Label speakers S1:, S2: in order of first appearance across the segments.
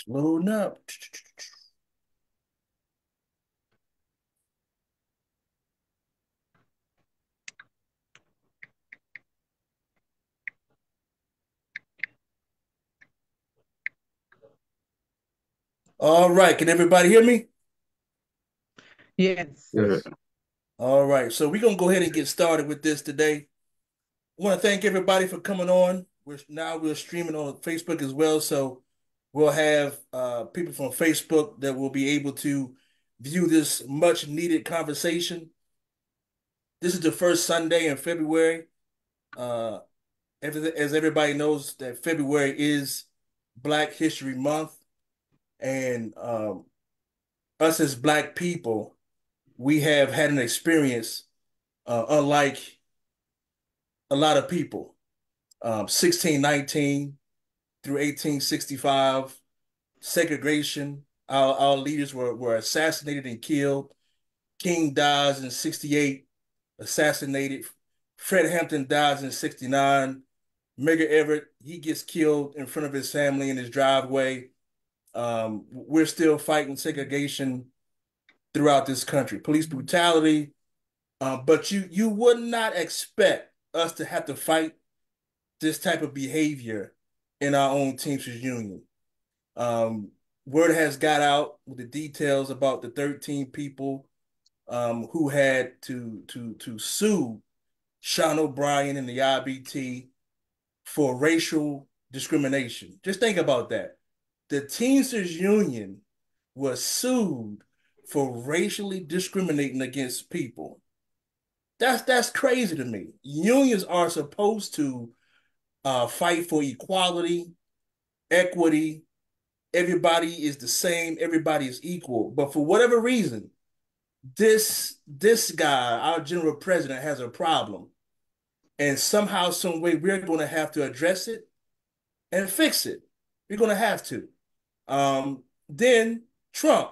S1: Loading up. All right, can everybody hear me?
S2: Yes.
S3: Yeah.
S1: All right, so we're gonna go ahead and get started with this today. I want to thank everybody for coming on. We're streaming on Facebook as well, so we'll have people from Facebook that will be able to view this much needed conversation. This is the first Sunday in February. Uh, as everybody knows, that February is Black History Month, and us as Black people, we have had an experience unlike a lot of people. 1619 through 1865, segregation. Our leaders were assassinated and killed. King dies in 68, assassinated. Fred Hampton dies in 69. Medgar Everett, he gets killed in front of his family in his driveway. We're still fighting segregation throughout this country. Police brutality, but you would not expect us to have to fight this type of behavior in our own Teamsters Union. Um, Word has got out with the details about the 13 people who had to sue Sean O'Brien and the IBT for racial discrimination. Just think about that. The Teamsters Union was sued for racially discriminating against people. That's crazy to me. Unions are supposed to fight for equality, equity. Everybody is the same. Everybody is equal. But for whatever reason, this guy, our general president, has a problem, and somehow, some way, we're going to have to address it and fix it. We're going to have to. Then Trump.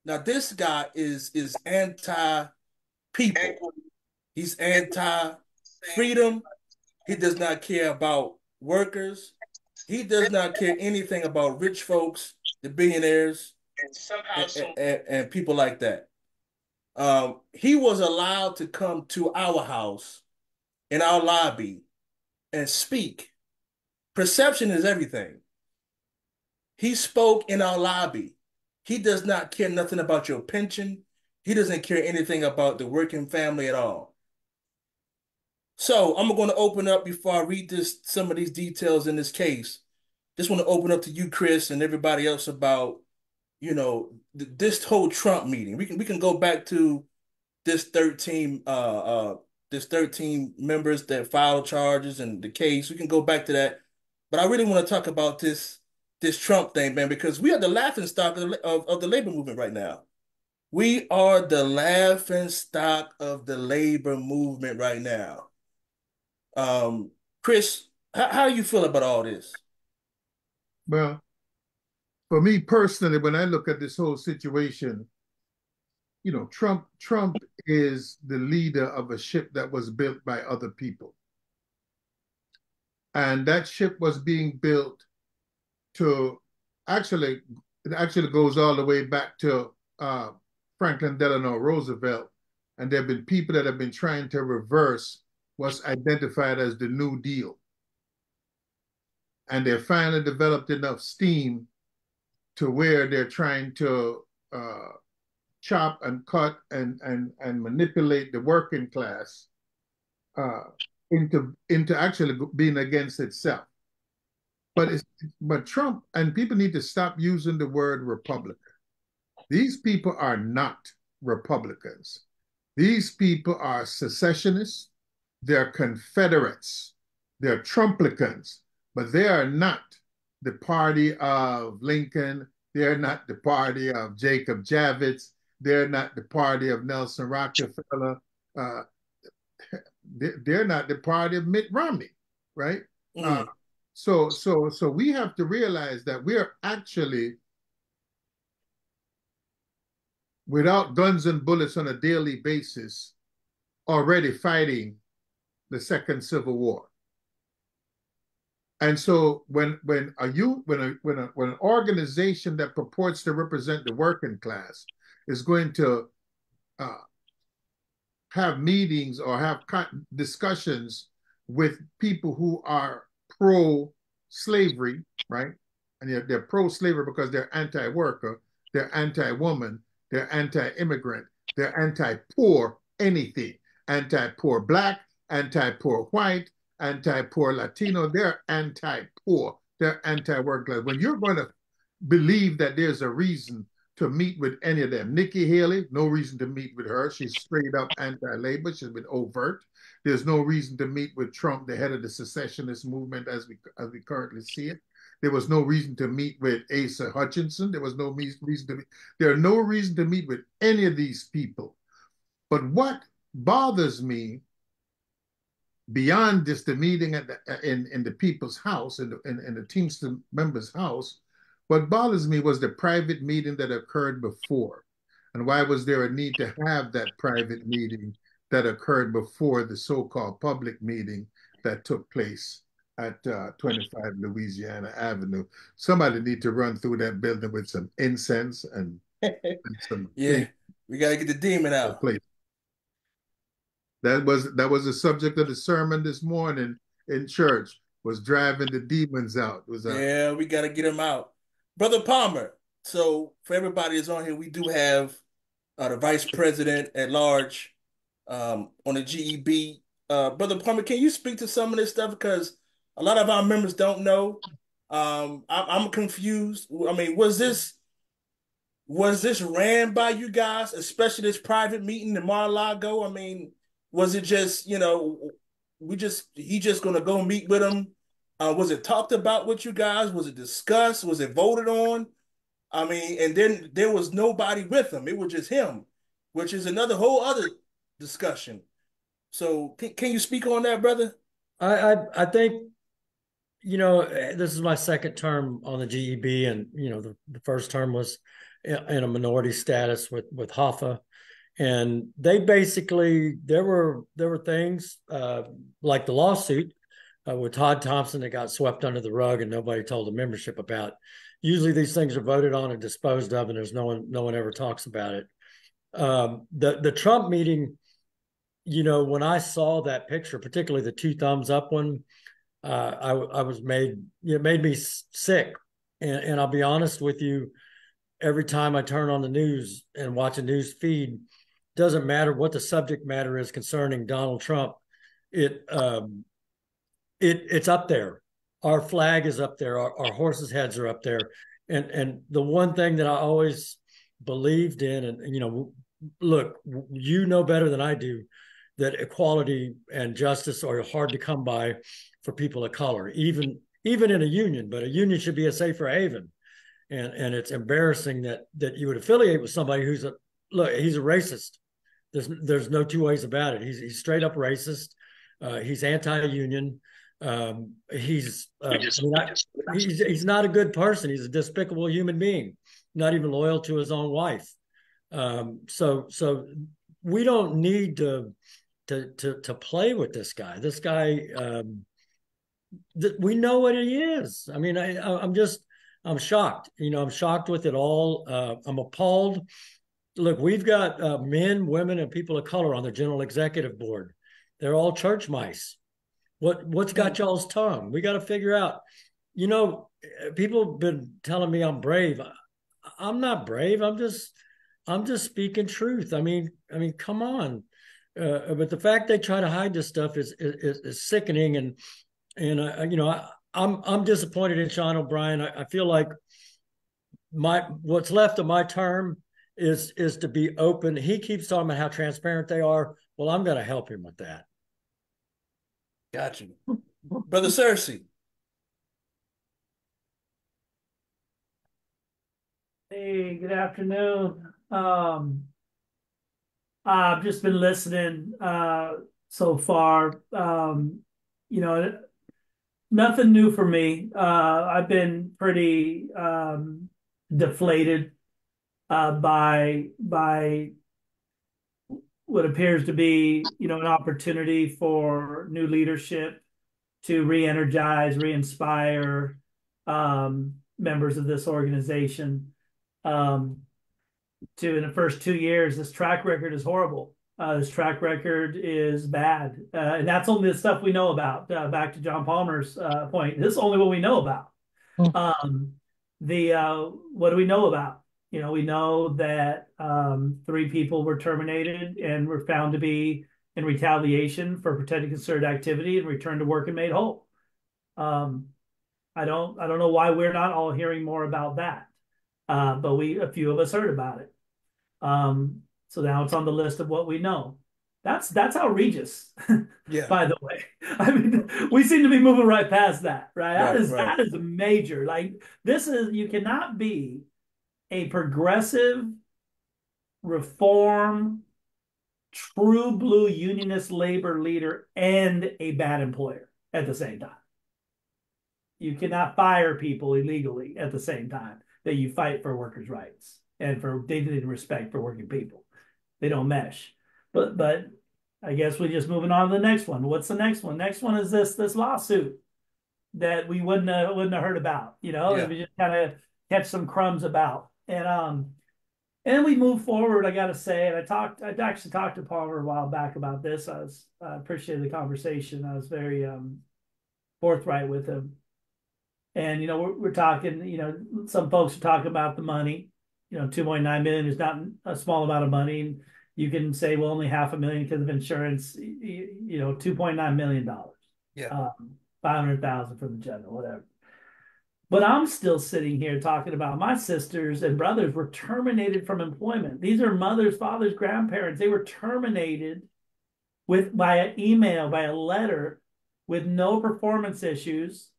S1: Now, this guy is anti people. He's anti freedom. He does not care about workers. He does not care anything about rich folks, the billionaires, and people like that. He was allowed to come to our house in our lobby and speak. Perception is everything. He spoke in our lobby. He does not care nothing about your pension. He doesn't care anything about the working family at all. So I'm going to open up before I read some of these details in this case. Just want to open up to you, Chris, and everybody else about this whole Trump meeting. We can go back to this 13 this 13 members that filed charges and the case. We can go back to that. But I really want to talk about this Trump thing, man, because we are the laughing stock of the labor movement right now. We are the laughing stock of the labor movement right now. Um, Chris, how do you feel about all this?
S3: Well, for me personally, when I look at this whole situation, Trump is the leader of a ship that was built by other people. And that ship was being built to actually, it actually goes all the way back to Franklin Delano Roosevelt. And there have been people that have been trying to reverse what's identified as the New Deal. And they've finally developed enough steam to where they're trying to chop and cut and manipulate the working class uh, into actually being against itself. But Trump and people need to stop using the word Republican. These people are not Republicans. These people are secessionists. They're Confederates. They're Trumplicans, but they are not the party of Lincoln. They're not the party of Jacob Javits. They're not the party of Nelson Rockefeller. Uh, they're not the party of Mitt Romney, right? Uh,
S1: Mm,
S3: so we have to realize that we're actually without guns and bullets on a daily basis already fighting the second Civil War. And so when a you when an organization that purports to represent the working class is going to uh, have meetings or have discussions with people who are pro-slavery, right? And they're pro-slavery because they're anti-worker, they're anti-woman, they're anti-immigrant, they're anti-poor anything, anti-poor black, anti-poor white, anti-poor Latino. They're anti-poor, they're anti-work class. When you're going to believe that there's a reason to meet with any of them. Nikki Haley, no reason to meet with her. She's straight up anti-labor. She's been overt. There's no reason to meet with Trump, the head of the secessionist movement, as we currently see it. There was no reason to meet with Asa Hutchinson. There was no reason to meet. There are no reason to meet with any of these people. But what bothers me beyond just the meeting in the people's house, in the Teamster members' house, what bothers me was the private meeting that occurred before. And why was there a need to have that private meeting that occurred before the so-called public meeting that took place at 25 Louisiana Avenue? Somebody need to run through that building with some incense and some
S1: Yeah,
S3: things
S1: we got to get the demon
S3: to
S1: out.
S3: place. That was the subject of the sermon this morning in church. Was driving the demons out. It was a
S1: Yeah, we got to get him out. Brother Palmer. So for everybody that's on here, we do have the vice president at large on the GEB. Brother Palmer, can you speak to some of this stuff? Because a lot of our members don't know. I'm confused. I mean, was this ran by you guys, especially this private meeting in Mar-a-Lago? I mean, was it just, he just gonna go meet with him? Was it talked about with you guys? Was it discussed? Was it voted on? I mean, and then there was nobody with him. It was just him, which is another whole other discussion. So can you speak on that, brother?
S2: I think this is my second term on the GEB, and the first term was in a minority status with Hoffa, and they basically there were things like the lawsuit with Todd Thompson that got swept under the rug and nobody told the membership about. Usually these things are voted on and disposed of, and there's no one ever talks about it. The Trump meeting, when I saw that picture, particularly the two thumbs up one, I was it made me sick. And I'll be honest with you, every time I turn on the news and watch a news feed, doesn't matter what the subject matter is concerning Donald Trump, it's up there. Our flag is up there. Our horses' heads are up there. And the one thing that I always believed in, and look, you know better than I do that equality and justice are hard to come by for people of color, even in a union. But a union should be a safer haven. And it's embarrassing that you would affiliate with somebody he's a racist. There's no two ways about it. He's straight up racist. He's anti-union. He's not a good person. He's a despicable human being, not even loyal to his own wife. So we don't need to play with this guy. This guy, we know what he is. I mean, I'm shocked. I'm shocked with it all. I'm appalled. Look, we've got men, women, and people of color on the general executive board. They're all church mice. What's got y'all's tongue? We got to figure out. People have been telling me I'm brave. I'm not brave. I'm just speaking truth. I mean, come on. But the fact they try to hide this stuff is sickening, and I'm disappointed in Sean O'Brien. I feel like what's left of my term is to be open. He keeps talking about how transparent they are. Well, I'm going to help him with that.
S1: Got you, brother Cersei.
S4: Hey, good afternoon. I've just been listening so far. Nothing new for me. I've been pretty deflated by what appears to be, an opportunity for new leadership to re-energize, re-inspire members of this organization. In the first 2 years, this track record is horrible. This track record is bad, and that's only the stuff we know about. Back to John Palmer's point, this is only what we know about. Um, what do we know about? We know that 3 people were terminated and were found to be in retaliation for protected concerted activity and returned to work and made whole. I don't know why we're not all hearing more about that, but a few of us heard about it. So now it's on the list of what we know. That's outrageous.
S1: Yeah.
S4: By the way, I mean, we seem to be moving right past that, right?
S1: Right.
S4: That is a major. Like, you cannot be a progressive, reform, true blue unionist labor leader and a bad employer at the same time. You cannot fire people illegally at the same time that you fight for workers' rights and for dignity and respect for working people. They don't mesh. But I guess we're just moving on to the next one. What's the next one? Next one is this lawsuit that we wouldn't have heard about.
S1: Yeah.
S4: We just kind of catch some crumbs about. And then we move forward. I got to say, and I actually talked to Palmer a while back about this. I appreciated the conversation. I was very forthright with him. And we're talking. Some folks are talking about the money. 2.9 million is not a small amount of money. And you can say, well, only $500,000 because of insurance. $2.9 million.
S1: Yeah.
S4: 500,000 for the general, whatever. But I'm still sitting here talking about my sisters and brothers were terminated from employment. These are mothers, fathers, grandparents. They were terminated by an email, by a letter, with no performance issues,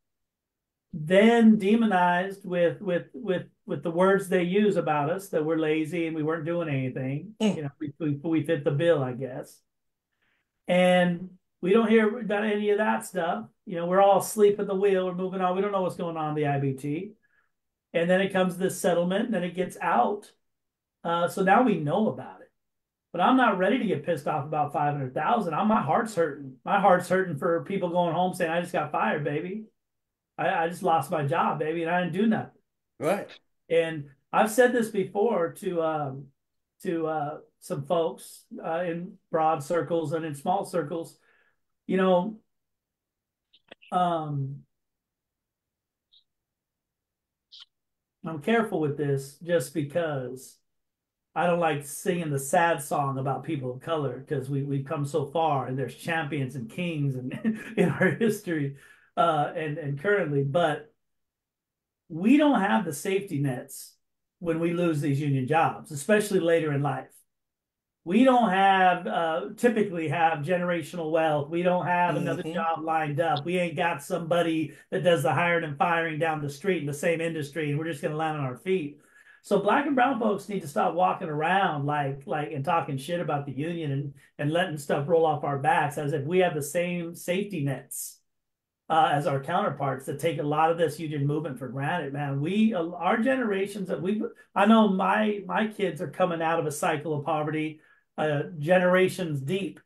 S4: then demonized with the words they use about us, that we're lazy and we weren't doing anything. We fit the bill, I guess. And we don't hear about any of that stuff. We're all asleep at the wheel. We're moving on. We don't know what's going on in the IBT. And then it comes this settlement, and then it gets out. So now we know about it. But I'm not ready to get pissed off about 500,000. My heart's hurting. My heart's hurting for people going home saying, I just got fired, baby. I just lost my job, baby, and I didn't do nothing.
S1: Right.
S4: And I've said this before to some folks in broad circles and in small circles. I'm careful with this just because I don't like singing the sad song about people of color, because we've come so far and there's champions and kings and in our history and currently, but we don't have the safety nets when we lose these union jobs, especially later in life. We don't typically have generational wealth. We don't have another job lined up. We ain't got somebody that does the hiring and firing down the street in the same industry, and we're just going to land on our feet. So black and brown folks need to stop walking around like and talking shit about the union and letting stuff roll off our backs as if we have the same safety nets as our counterparts that take a lot of this union movement for granted, man. Our generations I know my kids are coming out of a cycle of poverty, generations deep.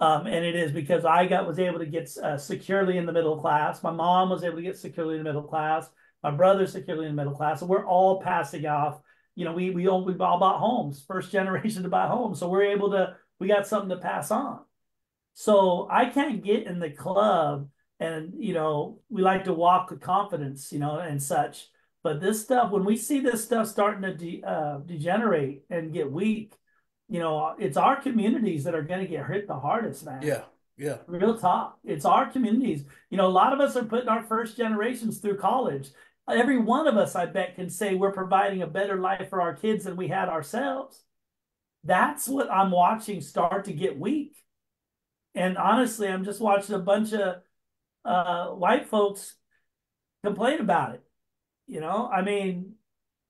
S4: And it is because I was able to get securely in the middle class. My mom was able to get securely in the middle class. My brother's securely in the middle class. So we're all passing off. We all bought homes, first generation to buy homes. So we got something to pass on. So I can't get in the club. And, we like to walk with confidence, and such. But this stuff, when we see this stuff starting to degenerate and get weak, it's our communities that are going to get hurt the hardest, man.
S1: Yeah. Yeah.
S4: Real talk. It's our communities. A lot of us are putting our first generations through college. Every one of us, I bet, can say we're providing a better life for our kids than we had ourselves. That's what I'm watching start to get weak. And honestly, I'm just watching a bunch of white folks complain about it. I mean,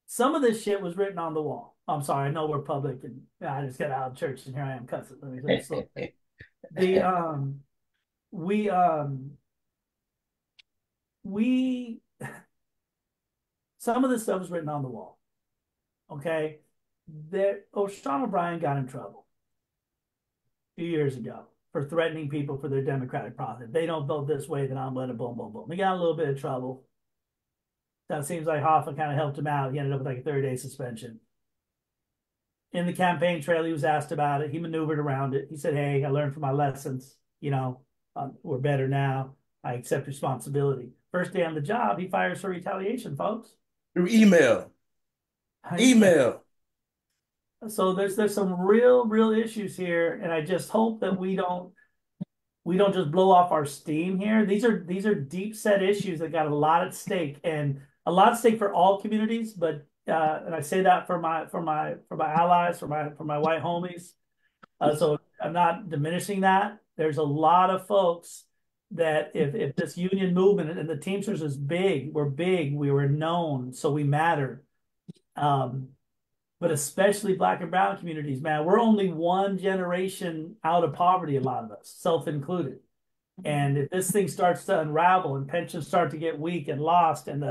S4: some of this shit was written on the wall. I'm sorry, I know we're public, and I just got out of church, and here I am cussing. Let me slow. Some of this stuff was written on the wall. Okay, Sean O'Brien got in trouble a few years ago. for threatening people for their Democratic process. If they don't vote this way, then I'm going to boom, boom, boom. He got a little bit of trouble. That seems like Hoffa kind of helped him out. He ended up with like a 30-day suspension. In the campaign trail, he was asked about it. He maneuvered around it. He said, hey, I learned from my lessons. We're better now. I accept responsibility. First day on the job, he fires for retaliation, folks.
S1: Through email. Email.
S4: So there's some real issues here, and I just hope that we don't just blow off our steam here. These are deep set issues that got a lot at stake, and a lot at stake for all communities. But and I say that for my allies, for my white homies. So I'm not diminishing that. There's a lot of folks that if this union movement and the Teamsters is big, we were known, so we matter. But especially Black and brown communities, man, we're only one generation out of poverty, a lot of us, self-included. And if this thing starts to unravel and pensions start to get weak and lost, and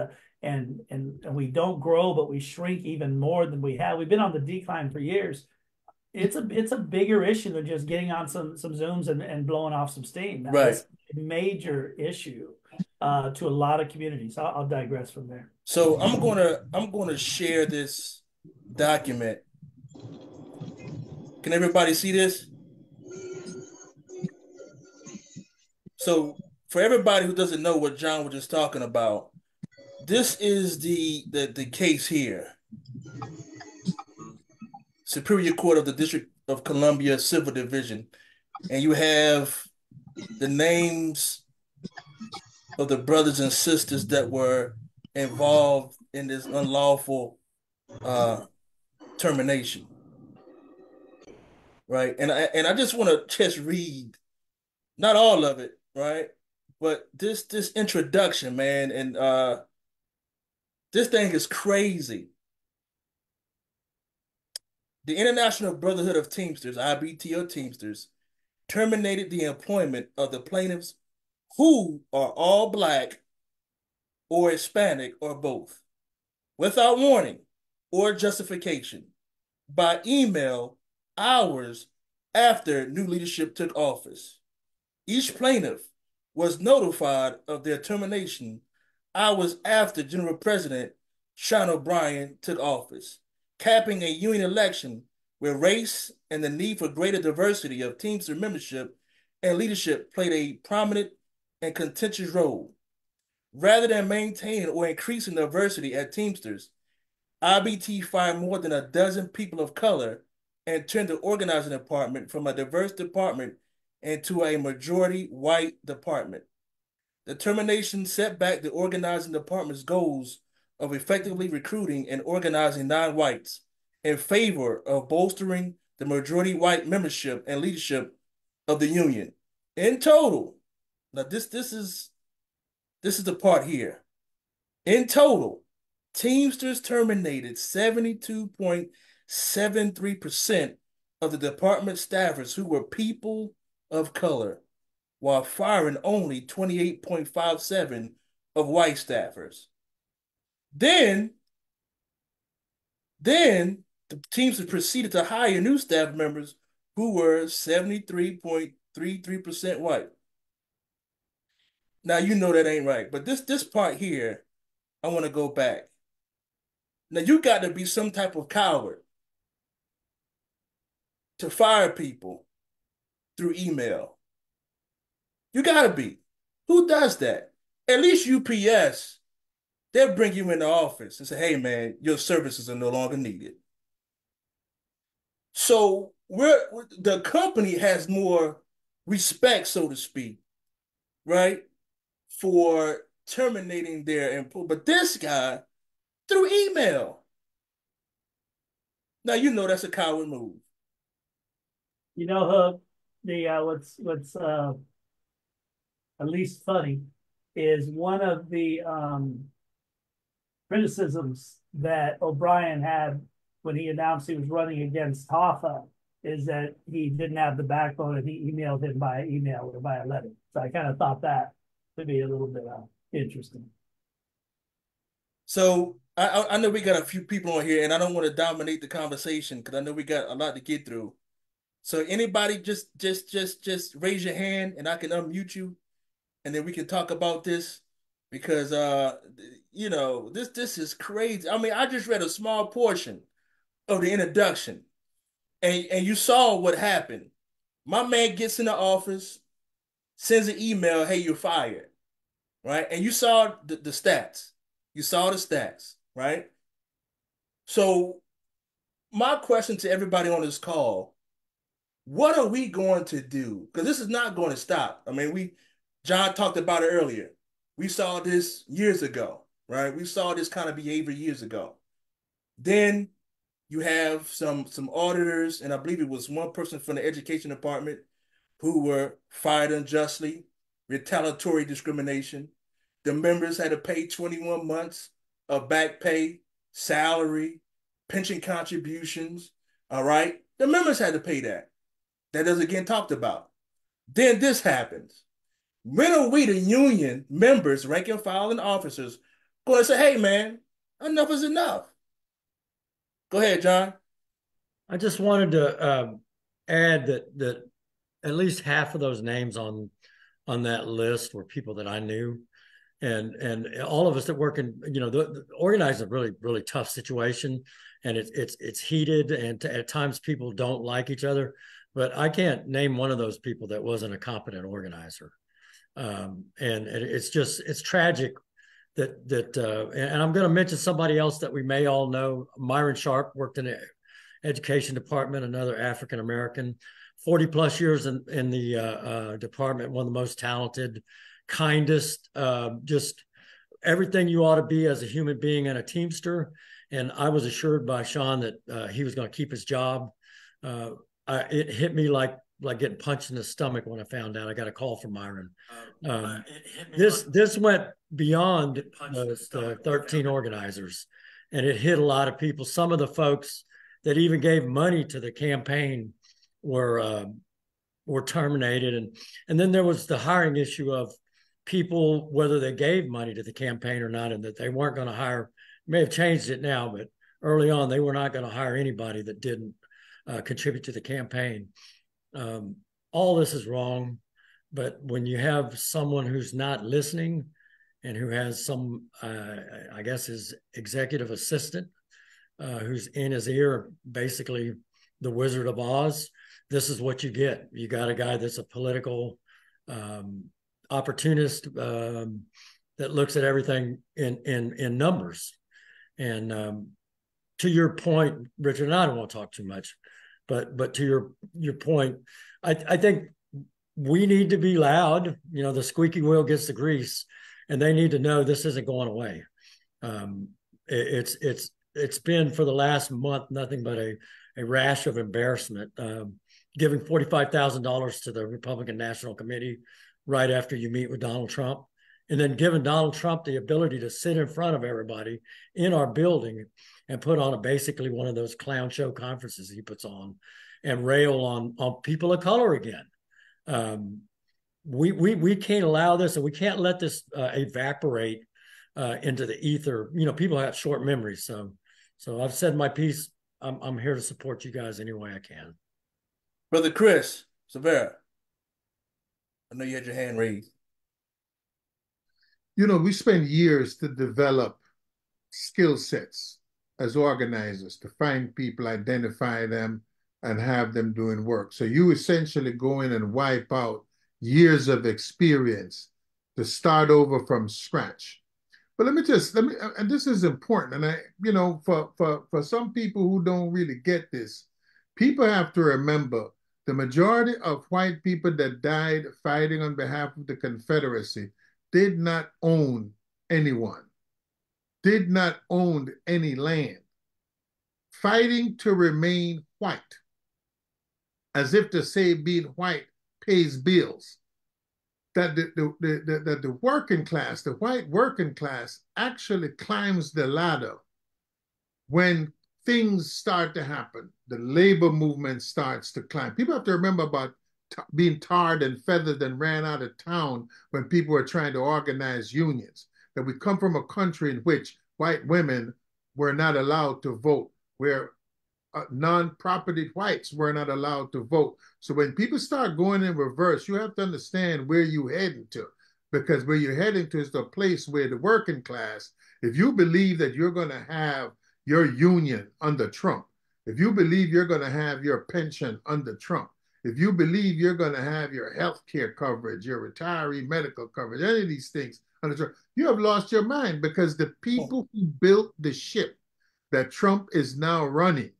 S4: we don't grow, but we shrink even more than we have, we've been on the decline for years. It's a bigger issue than just getting on some Zooms and blowing off some steam.
S1: Right.
S4: It's a major issue to a lot of communities. I'll digress from there.
S1: So I'm gonna share this document. Can everybody see this? So for everybody who doesn't know what John was just talking about, this is the case here. Superior Court of the District of Columbia Civil Division. And you have the names of the brothers and sisters that were involved in this unlawful termination. Right. And I just want to just read, not all of it, right? But this introduction, man, and this thing is crazy. The International Brotherhood of Teamsters, IBT Teamsters, terminated the employment of the plaintiffs who are all Black or Hispanic or both, without warning or justification, by email hours after new leadership took office. Each plaintiff was notified of their termination hours after General President Sean O'Brien took office, capping a union election where race and the need for greater diversity of Teamster membership and leadership played a prominent and contentious role. Rather than maintaining or increasing diversity at Teamsters, IBT fired more than a dozen people of color and turned the organizing department from a diverse department into a majority white department. The termination set back the organizing department's goals of effectively recruiting and organizing non-whites in favor of bolstering the majority white membership and leadership of the union. In total, now this is the part here. In total, Teamsters terminated 72.73% of the department staffers who were people of color, while firing only 28.57% of white staffers. Then the Teamsters proceeded to hire new staff members who were 73.33% white. Now you know that ain't right, but this part here, I want to go back. Now you got to be some type of coward to fire people through email. You got to be. Who does that? At least UPS, they'll bring you in the office and say, hey, man, your services are no longer needed. So the company has more respect, so to speak, right, for terminating their employee. But this guy, through email. Now you know that's a coward move.
S4: You know, Hook, the what's at least funny is one of the criticisms that O'Brien had when he announced he was running against Hoffa is that he didn't have the backbone and he emailed him by email or by a letter. So I kind of thought that would be a little bit interesting.
S1: So I know we got a few people on here, and I don't want to dominate the conversation because I know we got a lot to get through. So anybody just raise your hand and I can unmute you and then we can talk about this because this is crazy. I mean, I just read a small portion of the introduction and you saw what happened. My man gets in the office, sends an email, hey, you're fired, right? And you saw the stats. You saw the stats, right? So my question to everybody on this call, what are we going to do? Because this is not going to stop. I mean, John talked about it earlier. We saw this years ago, right? We saw this kind of behavior years ago. Then you have some auditors, and I believe it was one person from the education department who were fired unjustly, retaliatory discrimination. The members had to pay 21 months of back pay, salary, pension contributions. All right. The members had to pay that. That doesn't get talked about. Then this happens. When are we, the union members, rank and file, and officers, going to say, hey, man, enough is enough? Go ahead, John.
S2: I just wanted to add that at least half of those names on that list were people that I knew, and all of us that work in the organizing a really tough situation, and it's heated, and at times people don't like each other, but I can't name one of those people that wasn't a competent organizer, and it's tragic that and I'm going to mention somebody else that we may all know. Myron Sharp worked in the education department, another African American, 40 plus years in the department, one of the most talented, kindest, just everything you ought to be as a human being and a teamster. And I was assured by Sean that he was going to keep his job. It hit me like getting punched in the stomach when I found out. I got a call from Myron. This went beyond the 13 organizers, and it hit a lot of people. Some of the folks that even gave money to the campaign were terminated, and then there was the hiring issue of people, whether they gave money to the campaign or not, and that they weren't going to hire. May have changed it now, but early on they were not going to hire anybody that didn't contribute to the campaign. All this is wrong, but when you have someone who's not listening and who has some, I guess, his executive assistant who's in his ear, basically the Wizard of Oz, this is what you get. You got a guy that's a political opportunist that looks at everything in numbers. And to your point, Richard, and I don't want to talk too much, but to your point, I think we need to be loud. The squeaky wheel gets the grease, and they need to know this isn't going away. It's been for the last month nothing but a rash of embarrassment. Giving $45,000 to the Republican National Committee right after you meet with Donald Trump, and then giving Donald Trump the ability to sit in front of everybody in our building and put on basically one of those clown show conferences he puts on and rail on people of color again. We can't allow this, and we can't let this evaporate into the ether. People have short memories, so I've said my piece. I'm here to support you guys any way I can.
S1: Brother Chris Severa, I know you had your hand raised.
S3: We spend years to develop skill sets as organizers, to find people, identify them, and have them doing work. So you essentially go in and wipe out years of experience to start over from scratch. But let me, and this is important. And for some people who don't really get this, people have to remember the majority of white people that died fighting on behalf of the Confederacy did not own anyone, did not own any land. Fighting to remain white, as if to say being white pays bills. That the working class, the white working class, actually climbs the ladder when things start to happen. The labor movement starts to climb. People have to remember about being tarred and feathered and ran out of town when people were trying to organize unions. That we come from a country in which white women were not allowed to vote, where non-property whites were not allowed to vote. So when people start going in reverse, you have to understand where you're heading to, because where you're heading to is the place where the working class, if you believe that you're going to have your union under Trump, if you believe you're going to have your pension under Trump, if you believe you're going to have your health care coverage, your retiree medical coverage, any of these things under Trump, you have lost your mind, because the people who built the ship that Trump is now running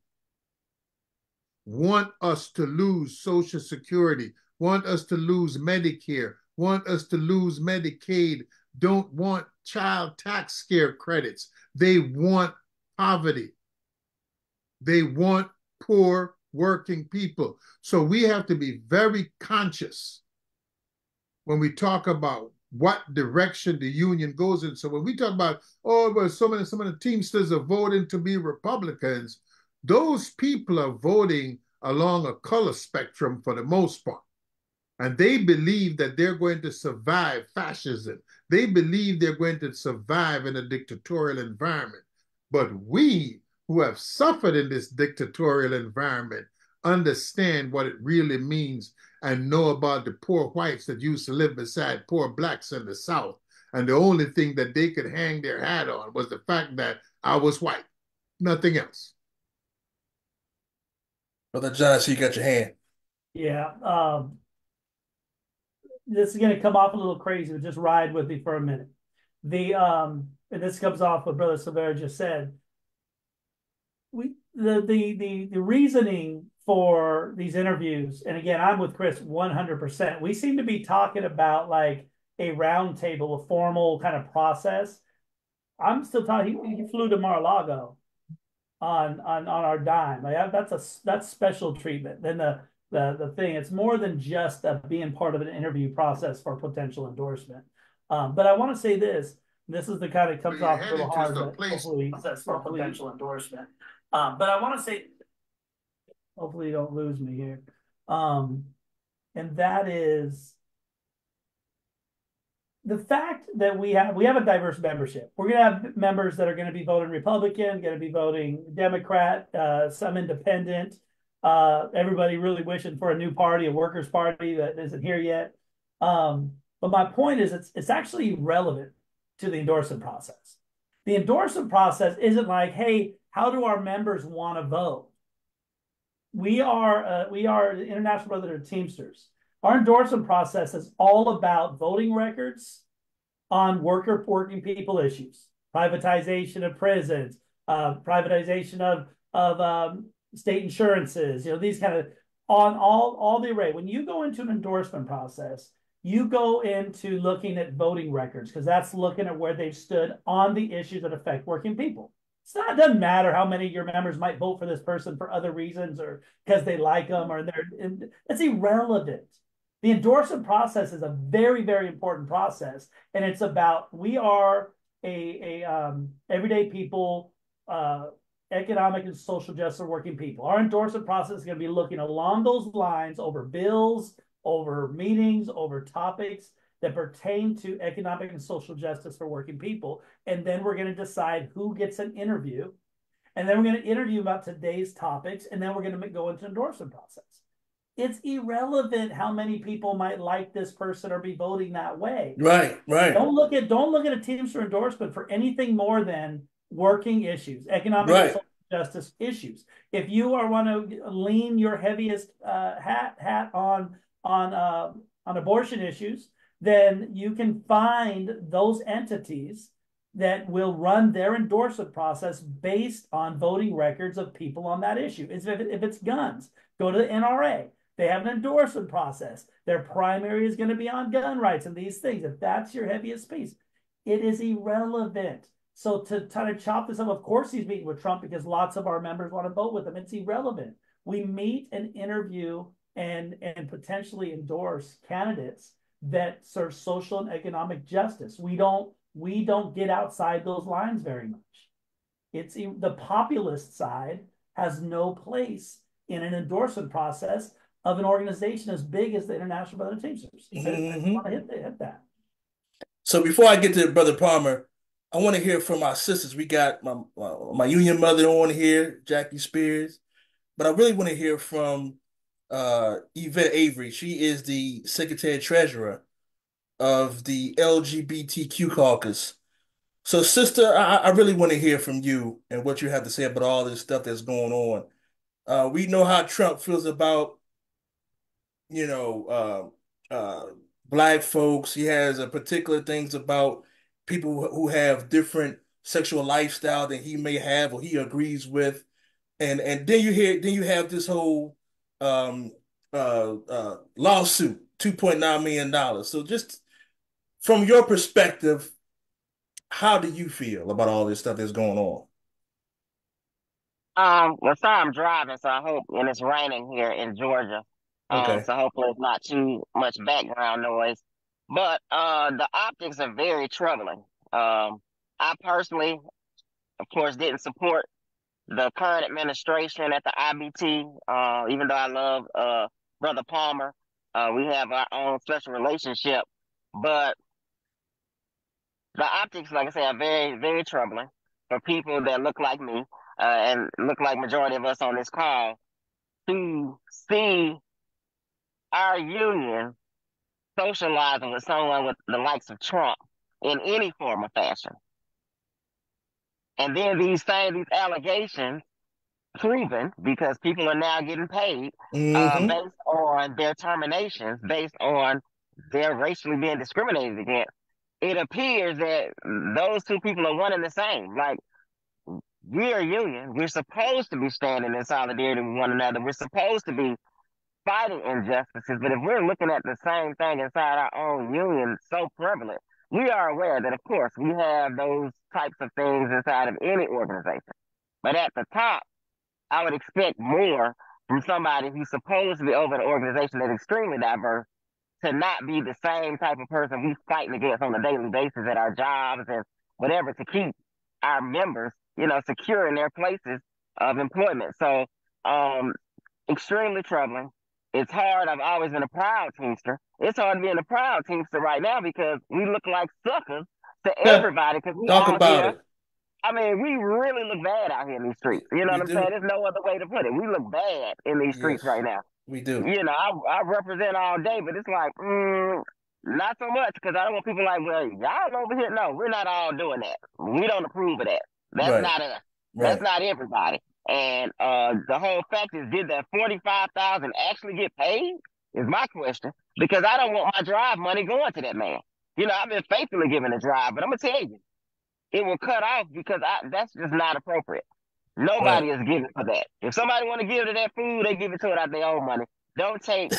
S3: want us to lose Social Security, want us to lose Medicare, want us to lose Medicaid, don't want child tax scare credits. They want poverty. They want poor working people. So we have to be very conscious when we talk about what direction the union goes in. So when we talk about, oh, well, some of the Teamsters are voting to be Republicans, those people are voting along a color spectrum for the most part. And they believe that they're going to survive fascism. They believe they're going to survive in a dictatorial environment. But we who have suffered in this dictatorial environment understand what it really means and know about the poor whites that used to live beside poor blacks in the South. And the only thing that they could hang their hat on was the fact that I was white, nothing else.
S1: Brother John, I see you got your hand.
S4: Yeah. This is going to come off a little crazy, but just ride with me for a minute. And this comes off what Brother Silvera just said. The reasoning for these interviews, and again, I'm with Chris 100%. We seem to be talking about like a round table, a formal kind of process. I'm still talking. He flew to Mar-a-Lago on our dime. Like that's special treatment. Then the thing, it's more than just being part of an interview process for potential endorsement. But I want to say this. This is the kind of comes off a little hard, but hopefully that's for potential endorsement. But I want to say, hopefully you don't lose me here. And that is the fact that we have a diverse membership. We're going to have members that are going to be voting Republican, going to be voting Democrat, some independent, everybody really wishing for a new party, a workers' party that isn't here yet. But my point is it's actually relevant to the endorsement process. The endorsement process isn't like, hey, how do our members want to vote? We are the International Brotherhood of Teamsters. Our endorsement process is all about voting records on working people issues, privatization of prisons, privatization of state insurances, these kind of on all the array. When you go into an endorsement process, you go into looking at voting records, because that's looking at where they've stood on the issues that affect working people. It doesn't matter how many of your members might vote for this person for other reasons or because they like them or it's irrelevant. The endorsement process is a very, very important process, and it's about we are a everyday people, economic and social justice working people. Our endorsement process is going to be looking along those lines over bills, over meetings, over topics that pertain to economic and social justice for working people. And then we're going to decide who gets an interview. And then we're going to interview about today's topics. And then we're going to go into endorsement process. It's irrelevant how many people might like this person or be voting that way.
S1: Right.
S4: Don't look at a Teamster endorsement for anything more than working issues, economic and social justice issues. If you want to lean your heaviest hat on abortion issues, then you can find those entities that will run their endorsement process based on voting records of people on that issue. If it's guns, go to the NRA. They have an endorsement process. Their primary is going to be on gun rights and these things. If that's your heaviest piece, it is irrelevant. So to try to chop this up, of course he's meeting with Trump because lots of our members want to vote with him. It's irrelevant. We meet and interview and potentially endorse candidates that serve social and economic justice. We don't get outside those lines very much. It's the populist side has no place in an endorsement process of an organization as big as the International Brotherhood of Teamsters. I want to hit that.
S1: So before I get to Brother Palmer, I want to hear from our sisters. We got my union mother on here, Jackie Spears. but I really want to hear from Yvette Avery. She is the Secretary Treasurer of the LGBTQ caucus. So, sister, I really want to hear from you and what you have to say about all this stuff that's going on. We know how Trump feels about, you know, black folks. He has a particular things about people who have different sexual lifestyle than he may have or he agrees with. And then you have this whole um lawsuit, $2.9 million. So just from your perspective, how do you feel about all this stuff that's going on?
S5: Well, sorry, I'm driving, so I hope, and it's raining here in Georgia.
S1: Okay.
S5: So hopefully it's not too much background noise. But the optics are very troubling. I personally, of course, didn't support the current administration at the IBT, even though I love Brother Palmer. We have our own special relationship, but the optics, like I say, are very, very troubling for people that look like me and look like majority of us on this call to see our union socializing with someone with the likes of Trump in any form or fashion. And then these allegations proven because people are now getting paid
S1: Mm-hmm.
S5: based on their terminations, based on their racially being discriminated against. It appears that those two people are one and the same. Like, we're a union. We're supposed to be standing in solidarity with one another. We're supposed to be fighting injustices. But if we're looking at the same thing inside our own union so prevalent, we are aware that, of course, we have those types of things inside of any organization. But at the top, I would expect more from somebody who's supposed to be over an organization that's extremely diverse to not be the same type of person we fighting against on a daily basis at our jobs and whatever to keep our members, secure in their places of employment. So, um, extremely troubling. It's hard. I've always been a proud Teamster. It's hard being a proud Teamster right now because we look like suckers to everybody because we
S1: Talk
S5: out
S1: about
S5: here.
S1: it.
S5: I mean, we really look bad out here in these streets. You know
S1: We
S5: what I'm saying?
S1: do.
S5: There's no other way to put it. We look bad in these streets
S1: Yes,
S5: right now.
S1: we do.
S5: I represent all day, but it's like, not so much because I don't want people like, well, y'all over here. No, we're not all doing that. We don't approve of that. That's
S1: Right.
S5: not us. That's
S1: Right.
S5: not everybody. And the whole fact is, did that 45,000 actually get paid? Is my question because I don't want my drive money going to that man. I've been faithfully giving the drive, but I'm gonna tell you, it will cut off because that's just not appropriate.
S1: Right.
S5: Nobody is giving for that. If somebody want to give to that food, they give it to it out their own money. Don't take,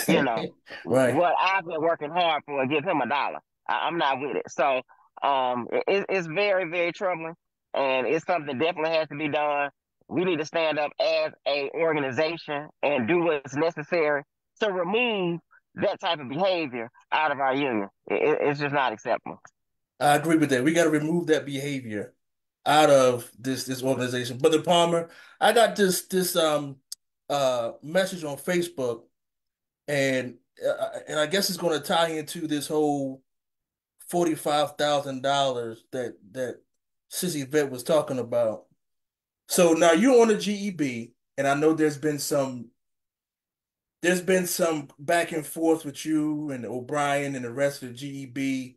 S1: Right.
S5: what I've been working hard for and give him a dollar. I'm not with it. So it's very, very troubling, and it's something that definitely has to be done. We need to stand up as a organization and do what's necessary to remove that type of behavior out of our union. It's just not acceptable.
S1: I agree with that. We got to remove that behavior out of this organization. Brother Palmer, I got this message on Facebook, and I guess it's going to tie into this whole $45,000 that Sissy Vet was talking about. So now you're on the GEB, and I know there's been some back and forth with you and O'Brien and the rest of the GEB.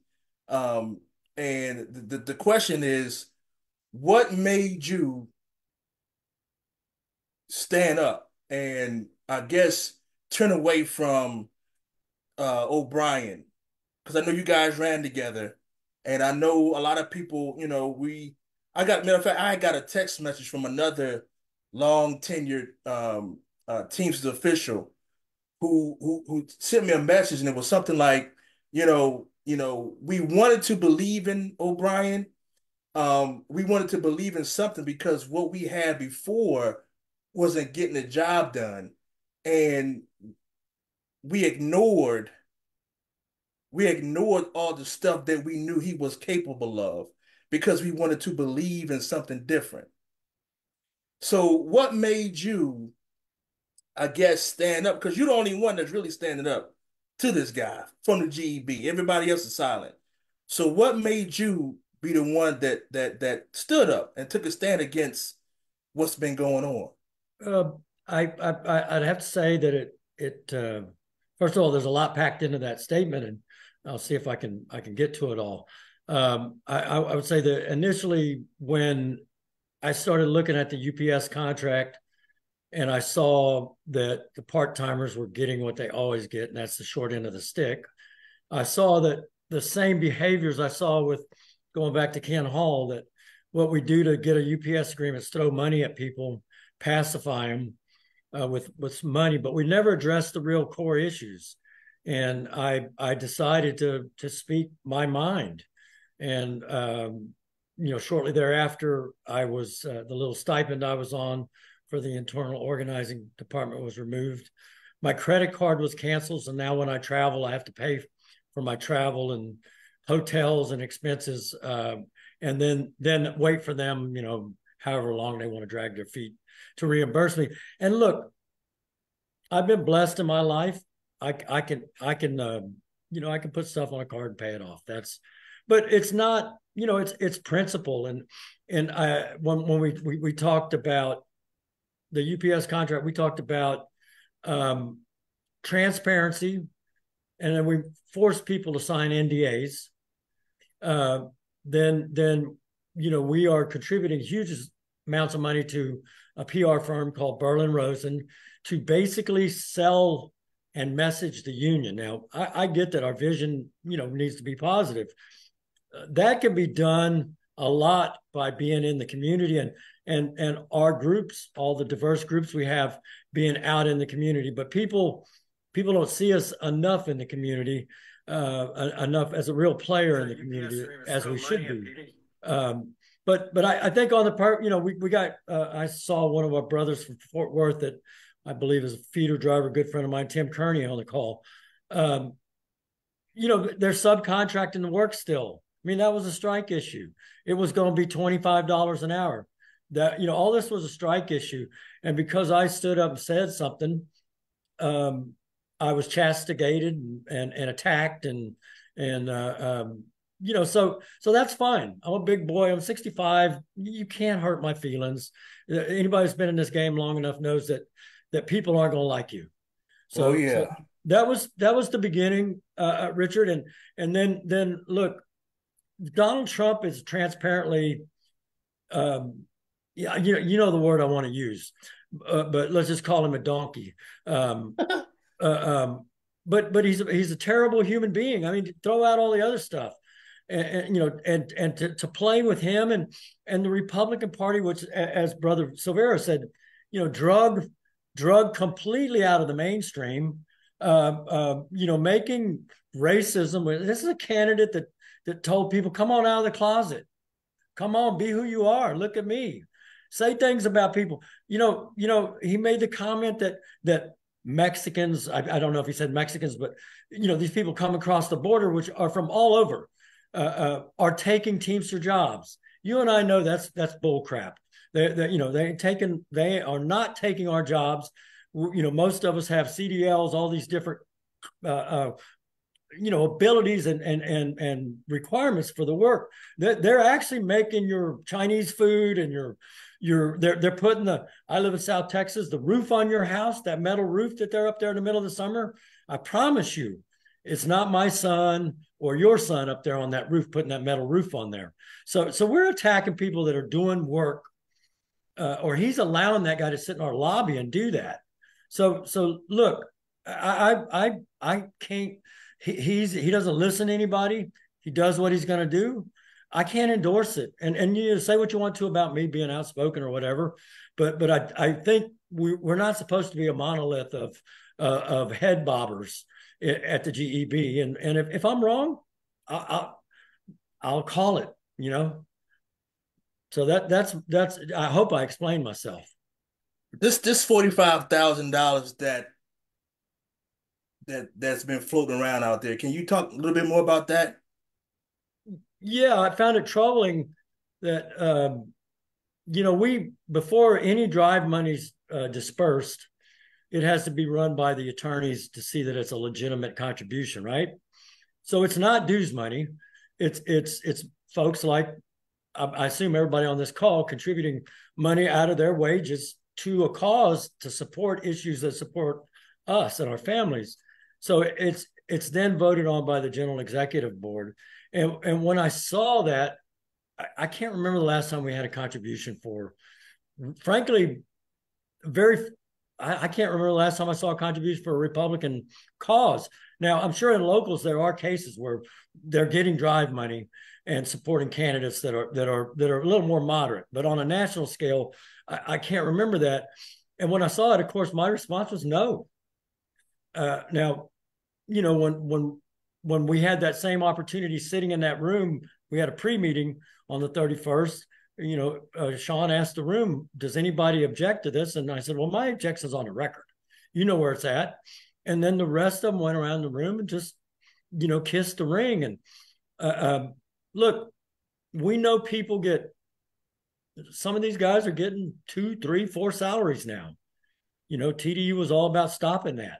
S1: Um, and the question is, what made you stand up and I guess turn away from O'Brien? Because I know you guys ran together, and I know a lot of people. Matter of fact, I got a text message from another long tenured Teamsters official who sent me a message, and it was something like, we wanted to believe in O'Brien. We wanted to believe in something because what we had before wasn't getting the job done, and we ignored we ignored all the stuff that we knew he was capable of because we wanted to believe in something different. So, what made you, I guess, stand up? Because you're the only one that's really standing up to this guy from the GEB. Everybody else is silent. So, what made you be the one that stood up and took a stand against what's been going on?
S2: Uh, I'd have to say that first of all, there's a lot packed into that statement, and I'll see if I can get to it all. I would say that initially when I started looking at the UPS contract and I saw that the part-timers were getting what they always get, and that's the short end of the stick. I saw that the same behaviors I saw with going back to Ken Hall, that what we do to get a UPS agreement is throw money at people, pacify them with money, but we never addressed the real core issues. And I decided to speak my mind. And shortly thereafter, I was the little stipend I was on for the internal organizing department was removed. My credit card was canceled, so now when I travel, I have to pay for my travel and hotels and expenses, and then wait for them, however long they want to drag their feet to reimburse me. And look, I've been blessed in my life. I can put stuff on a card and pay it off. But it's not, it's principle. And when we talked about the UPS contract, we talked about transparency, and then we forced people to sign NDAs. Then we are contributing huge amounts of money to a PR firm called Berlin Rosen to basically sell and message the union. Now, I get that our vision, needs to be positive. That can be done a lot by being in the community and our groups, all the diverse groups we have, being out in the community. But people don't see us enough in the community, enough as a real player in the community as we should be. But I think on the part, we got, I saw one of our brothers from Fort Worth that I believe is a feeder driver, good friend of mine, Tim Kearney, on the call. They're subcontracting the work still. I mean, that was a strike issue. It was going to be $25 an hour. That, all this was a strike issue. And because I stood up and said something, I was castigated and attacked so that's fine. I'm a big boy. I'm 65. You can't hurt my feelings. Anybody who's been in this game long enough knows that people aren't going to like you. So, so that was the beginning, Richard. And then look, Donald Trump is transparently, the word I want to use, but let's just call him a donkey. But he's a terrible human being. I mean, throw out all the other stuff, and to play with him and the Republican Party, which, as Brother Silvera said, drug completely out of the mainstream. Making racism. This is a candidate that told people, come on out of the closet, come on, be who you are. Look at me. Say things about people. He made the comment that Mexicans, I don't know if he said Mexicans, but these people come across the border, which are from all over, are taking Teamster jobs. You and I know that's bull crap. They are not taking our jobs. Most of us have CDLs, all these different abilities and requirements for the work. They're actually making your Chinese food and they're putting I live in South Texas, the roof on your house, that metal roof that they're up there in the middle of the summer. I promise you, it's not my son or your son up there on that roof, putting that metal roof on there. So we're attacking people that are doing work, or he's allowing that guy to sit in our lobby and do that. So look, I can't, he doesn't listen to anybody. He does what he's going to do. I can't endorse it. And you say what you want to about me being outspoken or whatever, but I think we're not supposed to be a monolith of head bobbers at the GEB. And if I'm wrong, I'll call it, So that's I hope I explained myself.
S1: This $45,000 that's been floating around out there. Can you talk a little bit more about that?
S2: Yeah, I found it troubling that before any drive money's dispersed, it has to be run by the attorneys to see that it's a legitimate contribution, right? So it's not dues money. It's folks like, I assume everybody on this call, contributing money out of their wages to a cause to support issues that support us and our families. So it's then voted on by the General Executive Board. And when I saw that, I can't remember the last time we had a contribution for, frankly, I can't remember the last time I saw a contribution for a Republican cause. Now, I'm sure in locals there are cases where they're getting drive money and supporting candidates that are a little more moderate. But on a national scale, I can't remember that. And when I saw it, of course, my response was no. Now, you know, when we had that same opportunity sitting in that room, we had a pre-meeting on the 31st. You know, Sean asked the room, does anybody object to this? And I said, well, my objection's on the record. You know where it's at. And then the rest of them went around the room and just, you know, kissed the ring. And look, we know people get, some of these guys are getting 2, 3, 4 salaries now. You know, TDU was all about stopping that.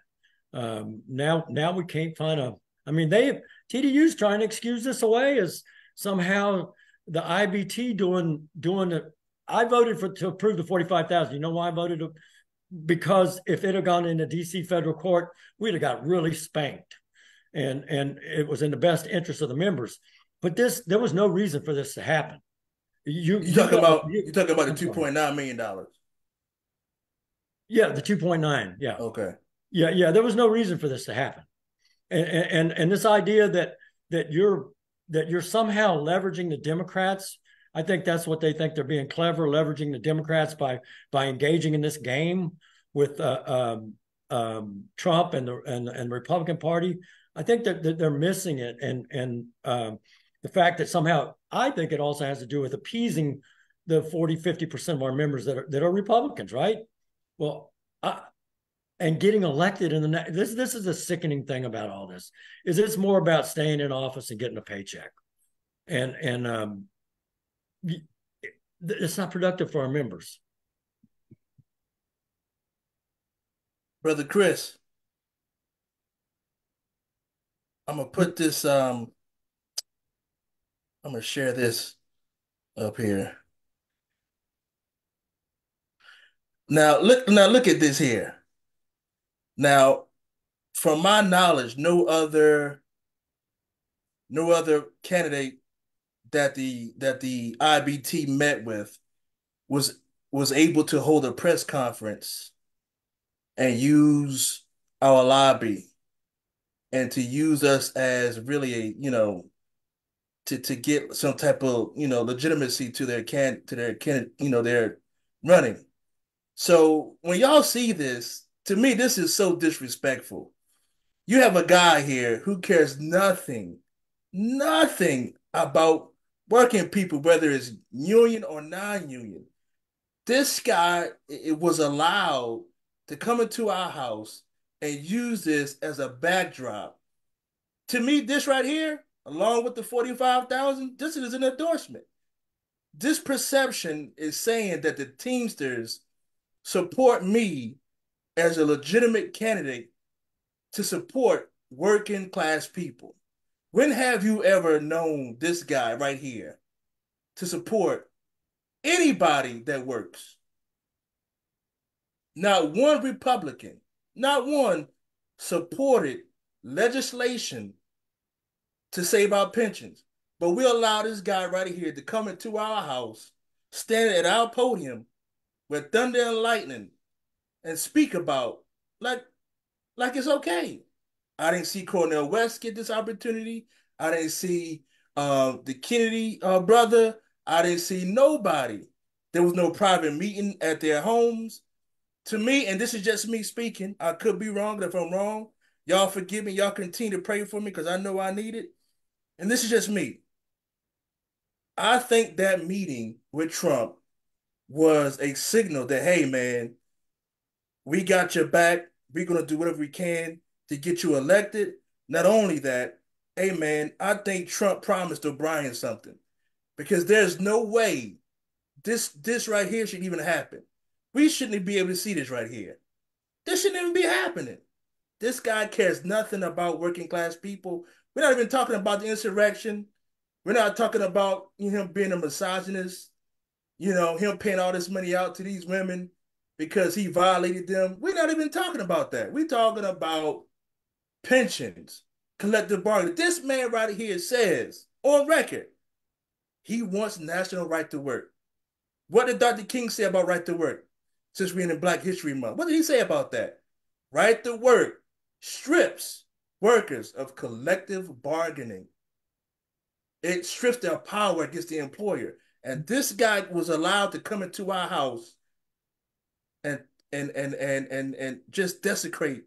S2: Now we can't find TDU's trying to excuse this away as somehow the IBT doing it. I voted to approve the 45,000. You know why I voted? Because if it had gone into DC federal court, we'd have got really spanked, and it was in the best interest of the members. But there was no reason for this to happen.
S1: You're talking about the $2.9 million.
S2: Yeah, the 2.9. Yeah.
S1: Okay.
S2: Yeah. There was no reason for this to happen, and this idea that you're somehow leveraging the Democrats. I think that's what they think. They're being clever, leveraging the Democrats by engaging in this game with Trump and the Republican Party. I think that they're missing it, and the fact that somehow I think it also has to do with appeasing the 40-50% of our members that are Republicans, right? Well, and getting elected in this is the sickening thing about all this is it's more about staying in office and getting a paycheck, and it's not productive for our members.
S1: Brother Chris, I'm gonna put this. I'm gonna share this up here. Now look at this here. Now, from my knowledge, no other candidate that the IBT met with was able to hold a press conference and use our lobby and to use us as really a, you know, to get some type of, you know, legitimacy to their their running. So when y'all see this, to me, this is so disrespectful. You have a guy here who cares nothing about working people, whether it's union or non-union. This guy, it was allowed to come into our house and use this as a backdrop. To me, this right here, along with the 45,000, this is an endorsement. This perception is saying that the Teamsters support me as a legitimate candidate to support working class people. When have you ever known this guy right here to support anybody that works? Not one Republican, not one supported legislation to save our pensions. But we allow this guy right here to come into our house, stand at our podium with thunder and lightning, and speak about like it's okay. I didn't see Cornel West get this opportunity. I didn't see the Kennedy brother. I didn't see nobody. There was no private meeting at their homes. To me, and this is just me speaking, I could be wrong. If I'm wrong, y'all forgive me. Y'all continue to pray for me because I know I need it. And this is just me. I think that meeting with Trump was a signal that, hey, man, we got your back. We're going to do whatever we can to get you elected. Not only that, hey, man, I think Trump promised O'Brien something because there's no way this right here should even happen. We shouldn't be able to see this right here. This shouldn't even be happening. This guy cares nothing about working class people. We're not even talking about the insurrection. We're not talking about him being a misogynist, him paying all this money out to these women because he violated them. We're not even talking about that. We're talking about pensions, collective bargaining. This man right here says on record he wants national right to work. What did Dr. King say about right to work? Since we're in Black History Month, what did he say about that? Right to work strips workers of collective bargaining. It strips their power against the employer. And this guy was allowed to come into our house and and just desecrate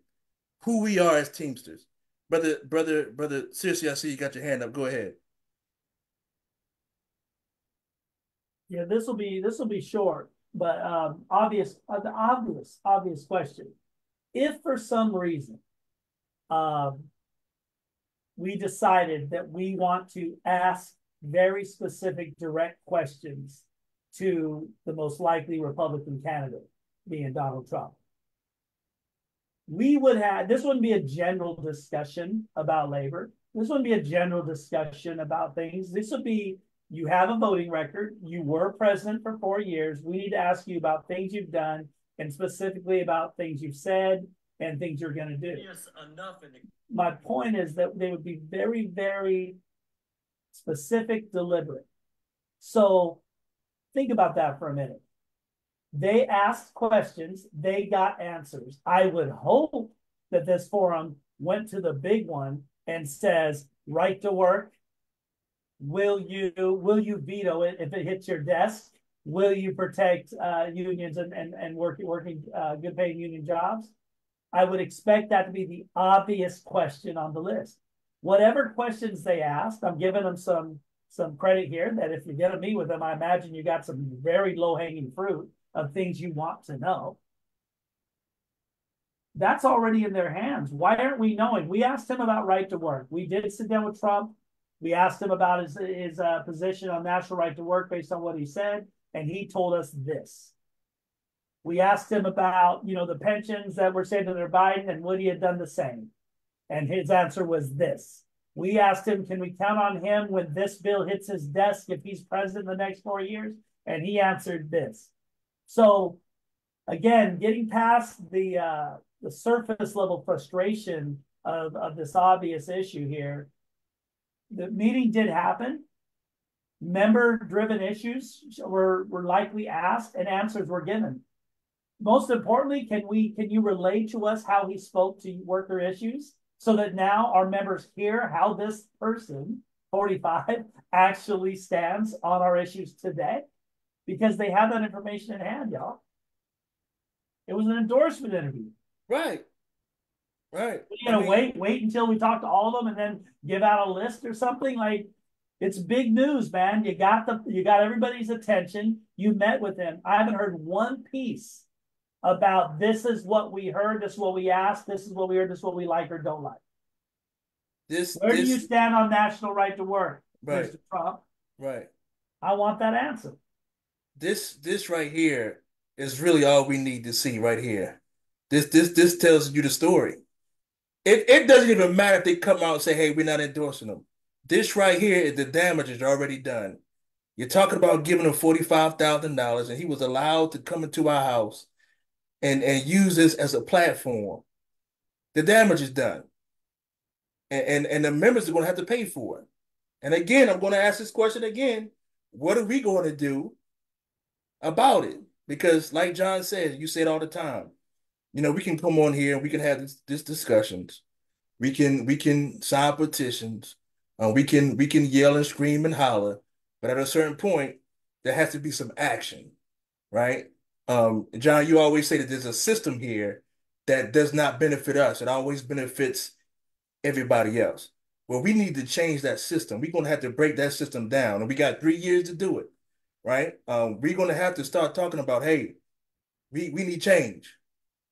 S1: who we are as Teamsters. Brother, seriously, I see you got your hand up. Go ahead.
S4: Yeah, this will be short, but the obvious question. If for some reason we decided that we want to ask very specific direct questions to the most likely Republican candidate, being Donald Trump, this wouldn't be a general discussion about labor. This wouldn't be a general discussion about things. This would be, you have a voting record. You were president for 4 years. We need to ask you about things you've done and specifically about things you've said and things you're going to do.
S2: Yes, enough.
S4: My point is that they would be very, very specific, deliberate. So think about that for a minute. They asked questions, they got answers. I would hope that this forum went to the big one and says, right to work. Will you veto it if it hits your desk? Will you protect unions and working good paying union jobs? I would expect that to be the obvious question on the list. Whatever questions they asked, I'm giving them some credit here that if you're going to meet with them, I imagine you got some very low hanging fruit of things you want to know. That's already in their hands. Why aren't we knowing? We asked him about right to work. We did sit down with Trump. We asked him about his position on national right to work based on what he said, and he told us this. We asked him about, the pensions that were saying that they're Biden, and would he have done the same? And his answer was this. We asked him, can we count on him when this bill hits his desk if he's president in the next 4 years? And he answered this. So, again, getting past the surface level frustration of this obvious issue here, the meeting did happen. Member-driven issues were likely asked and answers were given. Most importantly, can you relate to us how he spoke to worker issues so that now our members hear how this person, 45, actually stands on our issues today? Because they have that information in hand, y'all. It was an endorsement interview.
S1: Right.
S4: You know, wait until we talk to all of them and then give out a list or something. Like, it's big news, man. You got everybody's attention. You met with him. I haven't heard one piece about this is what we heard, this is what we asked, this is what we heard, this is what we like or don't like. Where do you stand on national right to work,
S1: right,
S4: Mr. Trump?
S1: Right.
S4: I want that answer.
S1: This right here is really all we need to see right here. This tells you the story. It doesn't even matter if they come out and say, hey, we're not endorsing them. This right here is the damage is already done. You're talking about giving him $45,000 and he was allowed to come into our house and use this as a platform. The damage is done. And the members are going to have to pay for it. And again, I'm going to ask this question again. What are we going to do about it? Because like John says, you say it all the time. We can come on here and we can have this discussions. We can sign petitions. We can yell and scream and holler. But at a certain point, there has to be some action, right? John, you always say that there's a system here that does not benefit us. It always benefits everybody else. Well, we need to change that system. We're going to have to break that system down. And we got 3 years to do it, right? We're going to have to start talking about, hey, we need change,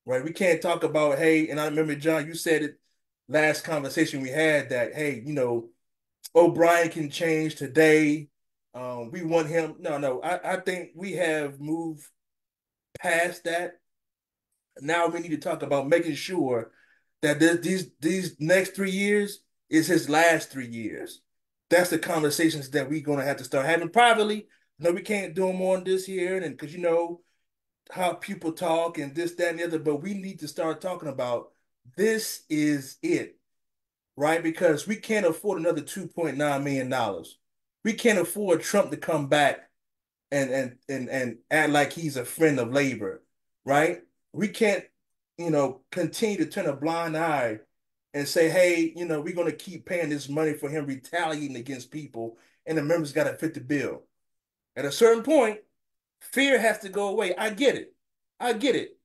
S1: right? We can't talk about, hey, and I remember, John, you said it last conversation we had that, hey, O'Brien can change today. We want him. No, I think we have moved past that. Now we need to talk about making sure that these next 3 years is his last 3 years. That's the conversations that we're going to have to start having privately. No, we can't do them on this here, and because how people talk and this, that, and the other, but we need to start talking about this is it, right? Because we can't afford another $2.9 million. We can't afford Trump to come back and act like he's a friend of labor, right? We can't, continue to turn a blind eye and say, hey, we're going to keep paying this money for him retaliating against people, and the members got to fit the bill. At a certain point, fear has to go away. I get it. I get it,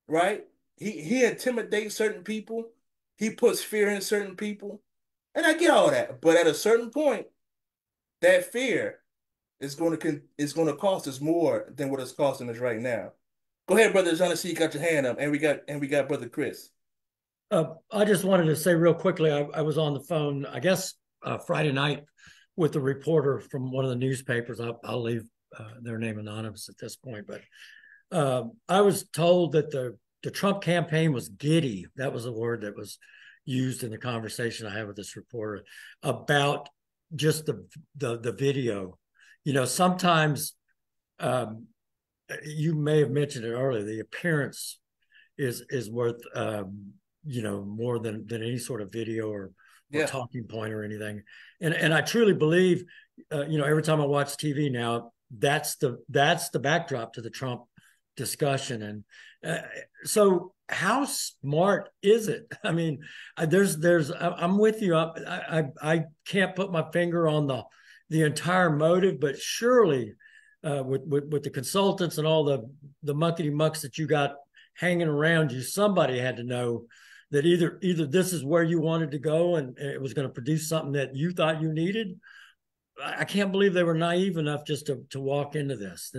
S1: right? He intimidates certain people. He puts fear in certain people. And I get all that. But at a certain point, that fear is going to cost us more than what it's costing us right now. Go ahead, brother John. I see you got your hand up, and we got brother Chris.
S2: I just wanted to say real quickly, I was on the phone, I guess, Friday night with a reporter from one of the newspapers. I'll leave their name anonymous at this point, but I was told that the Trump campaign was giddy. That was a word that was used in the conversation I had with this reporter about just the video. Sometimes you may have mentioned it earlier. The appearance is worth more than any sort of video or talking point or anything. And I truly believe, every time I watch TV now, that's the backdrop to the Trump discussion. And so how smart is it? I mean, I'm with you. I can't put my finger on the entire motive, but surely with the consultants and all the muckety mucks that you got hanging around you, somebody had to know that either this is where you wanted to go and it was going to produce something that you thought you needed. I can't believe they were naive enough just to walk into this.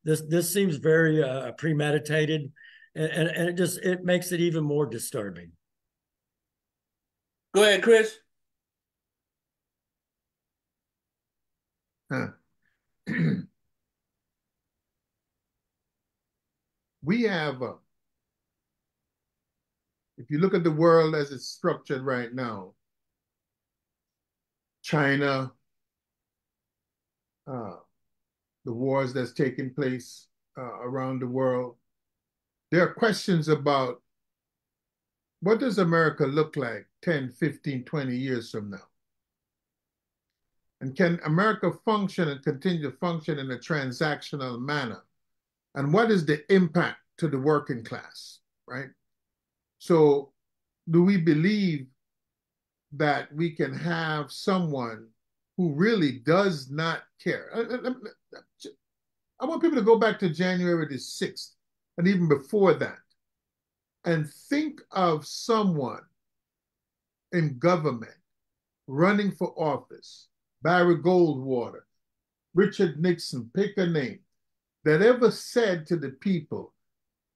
S2: This seems very premeditated, and it makes it even more disturbing.
S1: Go ahead, Chris.
S3: We have, if you look at the world as it's structured right now, China, the wars that's taking place around the world, there are questions about what does America look like 10, 15, 20 years from now? And can America function and continue to function in a transactional manner? And what is the impact to the working class, right? So do we believe that we can have someone who really does not care? I want people to go back to January the 6th and even before that and think of someone in government running for office, Barry Goldwater, Richard Nixon, pick a name, that ever said to the people,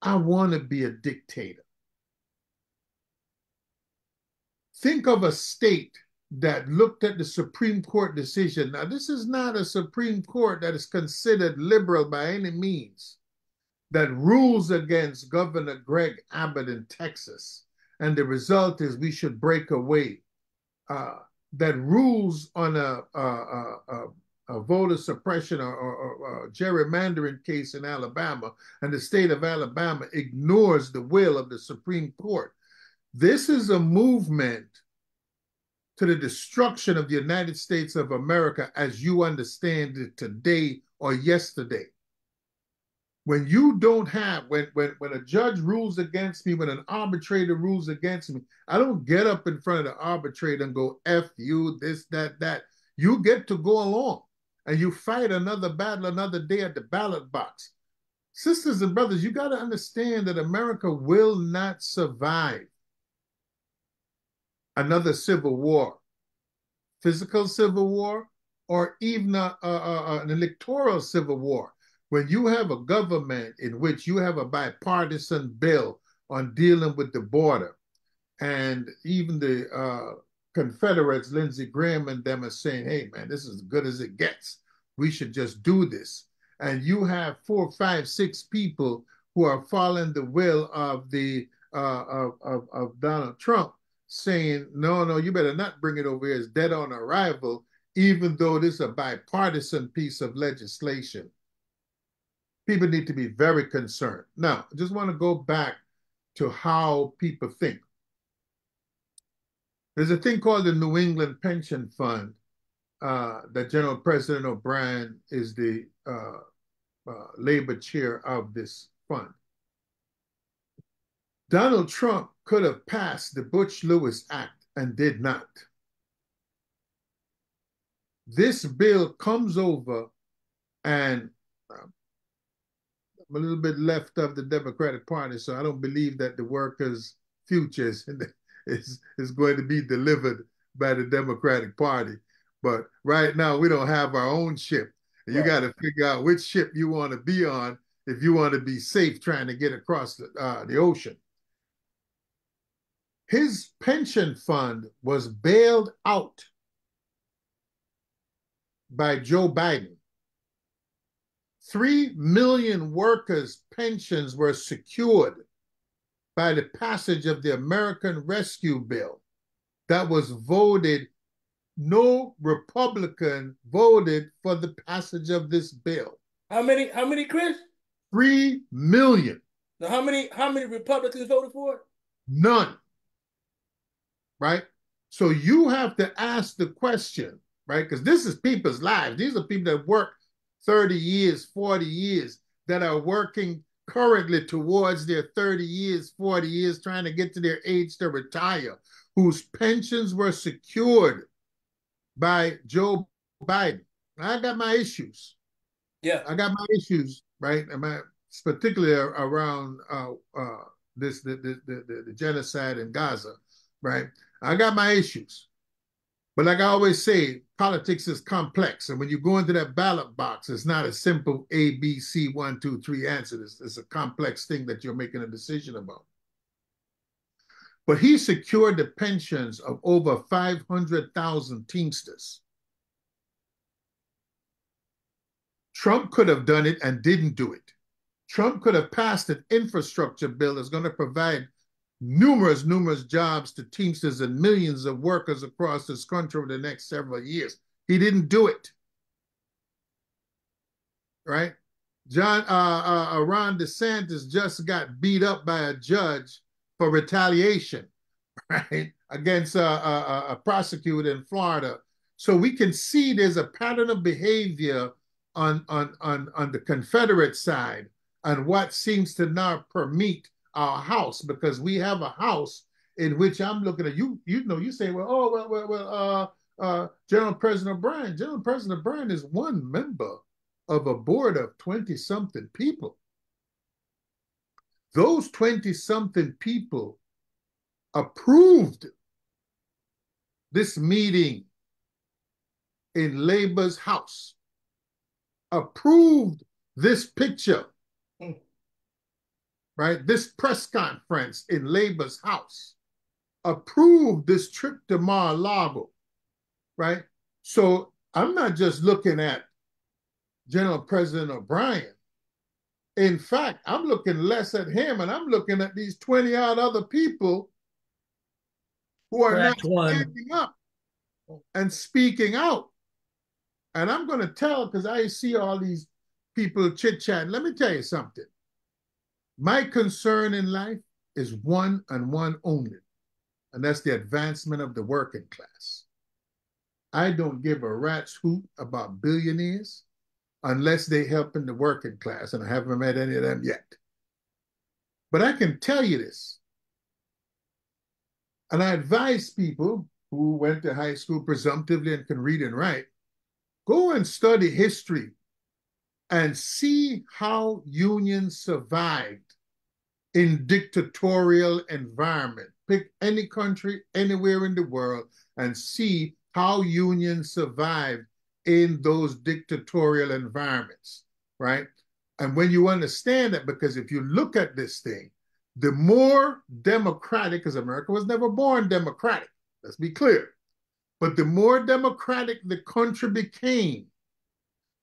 S3: I want to be a dictator. Think of a state that looked at the Supreme Court decision. Now, this is not a Supreme Court that is considered liberal by any means, that rules against Governor Greg Abbott in Texas. And the result is we should break away. That rules on a voter suppression or gerrymandering case in Alabama, and the state of Alabama ignores the will of the Supreme Court. This is a movement to the destruction of the United States of America as you understand it today or yesterday. When you don't have, when a judge rules against me, when an arbitrator rules against me, I don't get up in front of the arbitrator and go, F you, this, that. You get to go along and you fight another battle another day at the ballot box. Sisters and brothers, you got to understand that America will not survive another civil war, physical civil war, or even an electoral civil war. When you have a government in which you have a bipartisan bill on dealing with the border, and even the Confederates, Lindsey Graham and them are saying, hey, man, this is as good as it gets. We should just do this. And you have 4, 5, 6 people who are following the will of of Donald Trump, saying, no, you better not bring it over here. It's dead on arrival, even though this is a bipartisan piece of legislation. People need to be very concerned. Now, I just want to go back to how people think. There's a thing called the New England Pension Fund that General President O'Brien is the labor chair of this fund. Donald Trump could have passed the Butch-Lewis Act and did not. This bill comes over, and I'm a little bit left of the Democratic Party, so I don't believe that the workers' future is going to be delivered by the Democratic Party. But right now, we don't have our own ship. And you got to figure out which ship you want to be on if you want to be safe trying to get across the ocean. His pension fund was bailed out by Joe Biden. 3 million workers' pensions were secured by the passage of the American Rescue Bill that was voted. No Republican voted for the passage of this bill.
S1: How many, Chris?
S3: 3 million.
S1: Now, how many Republicans voted for it?
S3: None. Right? So you have to ask the question, right? Because this is people's lives. These are people that work 30 years, 40 years, that are working currently towards their 30 years, 40 years, trying to get to their age to retire, whose pensions were secured by Joe Biden. I got my issues.
S1: Yeah.
S3: I got my issues, right? Particularly around the genocide in Gaza, right? I got my issues. But like I always say, politics is complex. And when you go into that ballot box, it's not a simple A, B, C, 1, 2, 3 answer. It's a complex thing that you're making a decision about. But he secured the pensions of over 500,000 Teamsters. Trump could have done it and didn't do it. Trump could have passed an infrastructure bill that's going to provide numerous jobs to Teamsters and millions of workers across this country over the next several years. He didn't do it. Right? Ron DeSantis just got beat up by a judge for retaliation, right, against a prosecutor in Florida. So we can see there's a pattern of behavior on the Confederate side and what seems to now permeate our house, because we have a house in which I'm looking at you. You say, General President O'Brien. General President O'Brien is one member of a board of 20-something people. Those 20-something people approved this meeting in Labor's house, approved this picture, right? This press conference in Labor's house, approved this trip to Mar-a-Lago, right? So I'm not just looking at General President O'Brien. In fact, I'm looking less at him and I'm looking at these 20-odd other people who are not standing up and speaking out. And I'm going to tell, because I see all these people chit-chatting. Let me tell you something. My concern in life is one and one only, and that's the advancement of the working class. I don't give a rat's hoot about billionaires unless they help in the working class, and I haven't met any of them yet. But I can tell you this, and I advise people who went to high school presumptively and can read and write, go and study history and see how unions survived in dictatorial environment. Pick any country, anywhere in the world, and see how unions survived in those dictatorial environments, right? And when you understand that, because if you look at this thing, the more democratic, because America was never born democratic, let's be clear, but the more democratic the country became,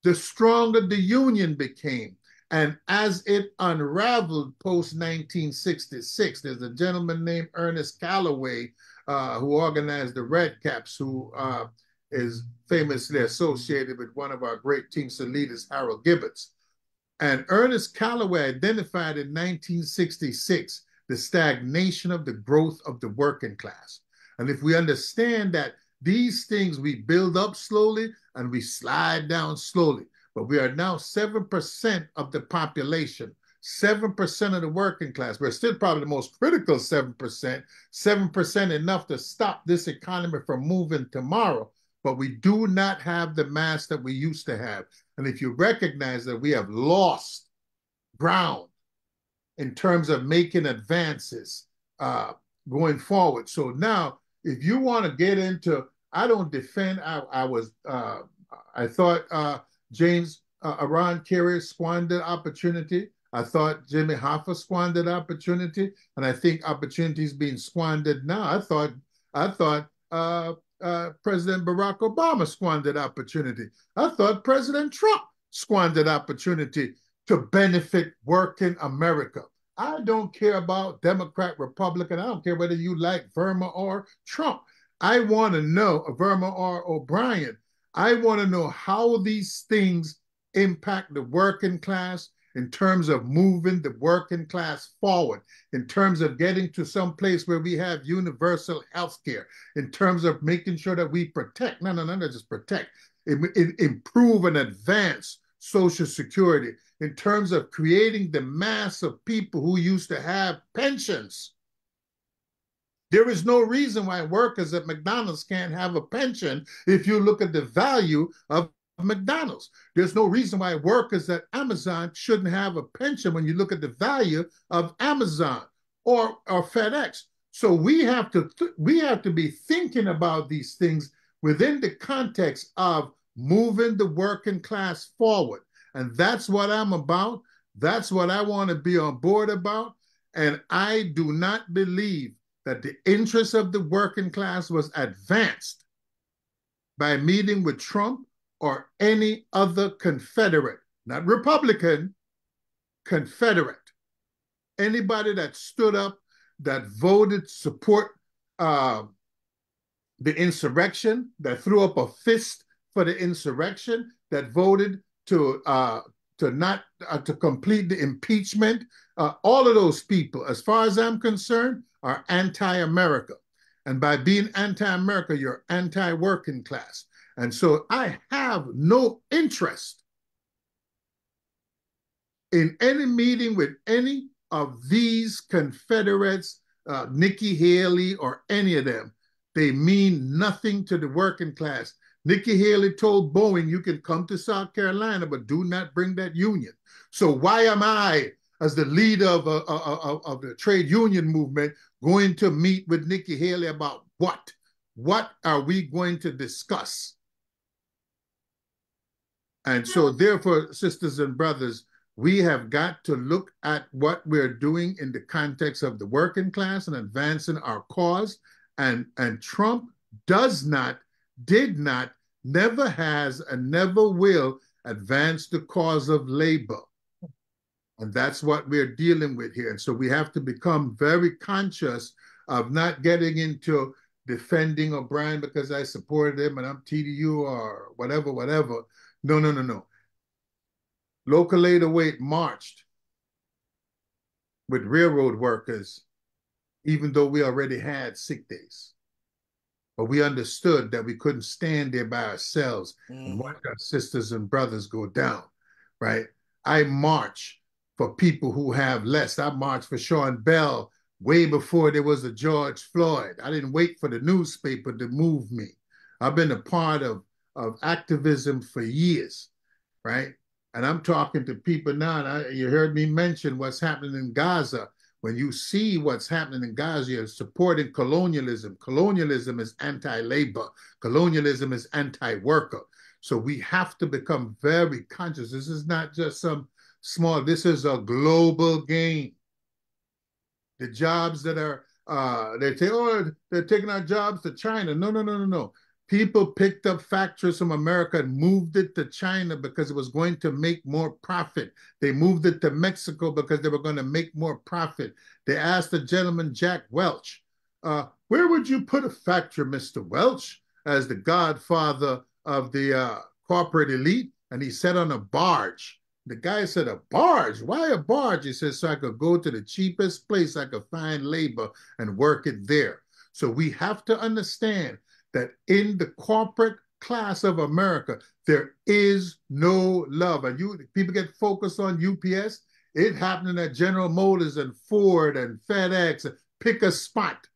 S3: the stronger the union became. And as it unraveled post-1966, there's a gentleman named Ernest Calloway who organized the Red Caps, who is famously associated with one of our great Teamster leaders, Harold Gibbons. And Ernest Callaway identified in 1966 the stagnation of the growth of the working class. And if we understand that these things we build up slowly and we slide down slowly, but we are now 7% of the population, 7% of the working class. We're still probably the most critical 7%, 7% enough to stop this economy from moving tomorrow, but we do not have the mass that we used to have. And if you recognize that we have lost ground in terms of making advances going forward. So now, if you want to get into, I don't defend, I thought James Aron Carey squandered opportunity. I thought Jimmy Hoffa squandered opportunity, and I think opportunity is being squandered now. I thought President Barack Obama squandered opportunity. I thought President Trump squandered opportunity to benefit working America. I don't care about Democrat, Republican. I don't care whether you like Verma or Trump. I want to know, Verma or O'Brien, I want to know how these things impact the working class in terms of moving the working class forward, in terms of getting to some place where we have universal health care, in terms of making sure that we protect, not just protect, improve and advance Social Security, in terms of creating the mass of people who used to have pensions. There is no reason why workers at McDonald's can't have a pension if you look at the value of McDonald's. There's no reason why workers at Amazon shouldn't have a pension when you look at the value of Amazon or FedEx. So we have to be thinking about these things within the context of moving the working class forward. And that's what I'm about. That's what I want to be on board about. And I do not believe that the interest of the working class was advanced by meeting with Trump or any other Confederate, not Republican, Confederate. Anybody that stood up, that voted support the insurrection, that threw up a fist for the insurrection, that voted to complete the impeachment, all of those people, as far as I'm concerned, are anti-America. And by being anti-America, you're anti-working class. And so I have no interest in any meeting with any of these Confederates, Nikki Haley or any of them. They mean nothing to the working class. Nikki Haley told Boeing, you can come to South Carolina, but do not bring that union. So why am I, as the leader of the trade union movement, going to meet with Nikki Haley about what? What are we going to discuss? And so therefore, sisters and brothers, we have got to look at what we're doing in the context of the working class and advancing our cause. And Trump did not, never has, and never will advance the cause of labor. And that's what we're dealing with here. And so we have to become very conscious of not getting into defending O'Brien because I supported him and I'm TDU or whatever. No. Local 808 marched with railroad workers, even though we already had sick days. But we understood that we couldn't stand there by ourselves and watch our sisters and brothers go down, right? I march for people who have less. I marched for Sean Bell way before there was a George Floyd. I didn't wait for the newspaper to move me. I've been a part of activism for years, right? And I'm talking to people now, and you heard me mention what's happening in Gaza. When you see what's happening in Gaza, you're supporting colonialism. Colonialism is anti-labor. Colonialism is anti-worker. So we have to become very conscious. This is not just some small, this is a global game. The jobs that are, they say, oh, they're taking our jobs to China. No. People picked up factories from America and moved it to China because it was going to make more profit. They moved it to Mexico because they were going to make more profit. They asked the gentleman, Jack Welch, where would you put a factory, Mr. Welch, as the godfather of the corporate elite? And he said on a barge. The guy said, a barge? Why a barge? He said, so I could go to the cheapest place I could find labor and work it there. So we have to understand that in the corporate class of America, there is no love. And people get focused on UPS. It happening at General Motors and Ford and FedEx. Pick a spot.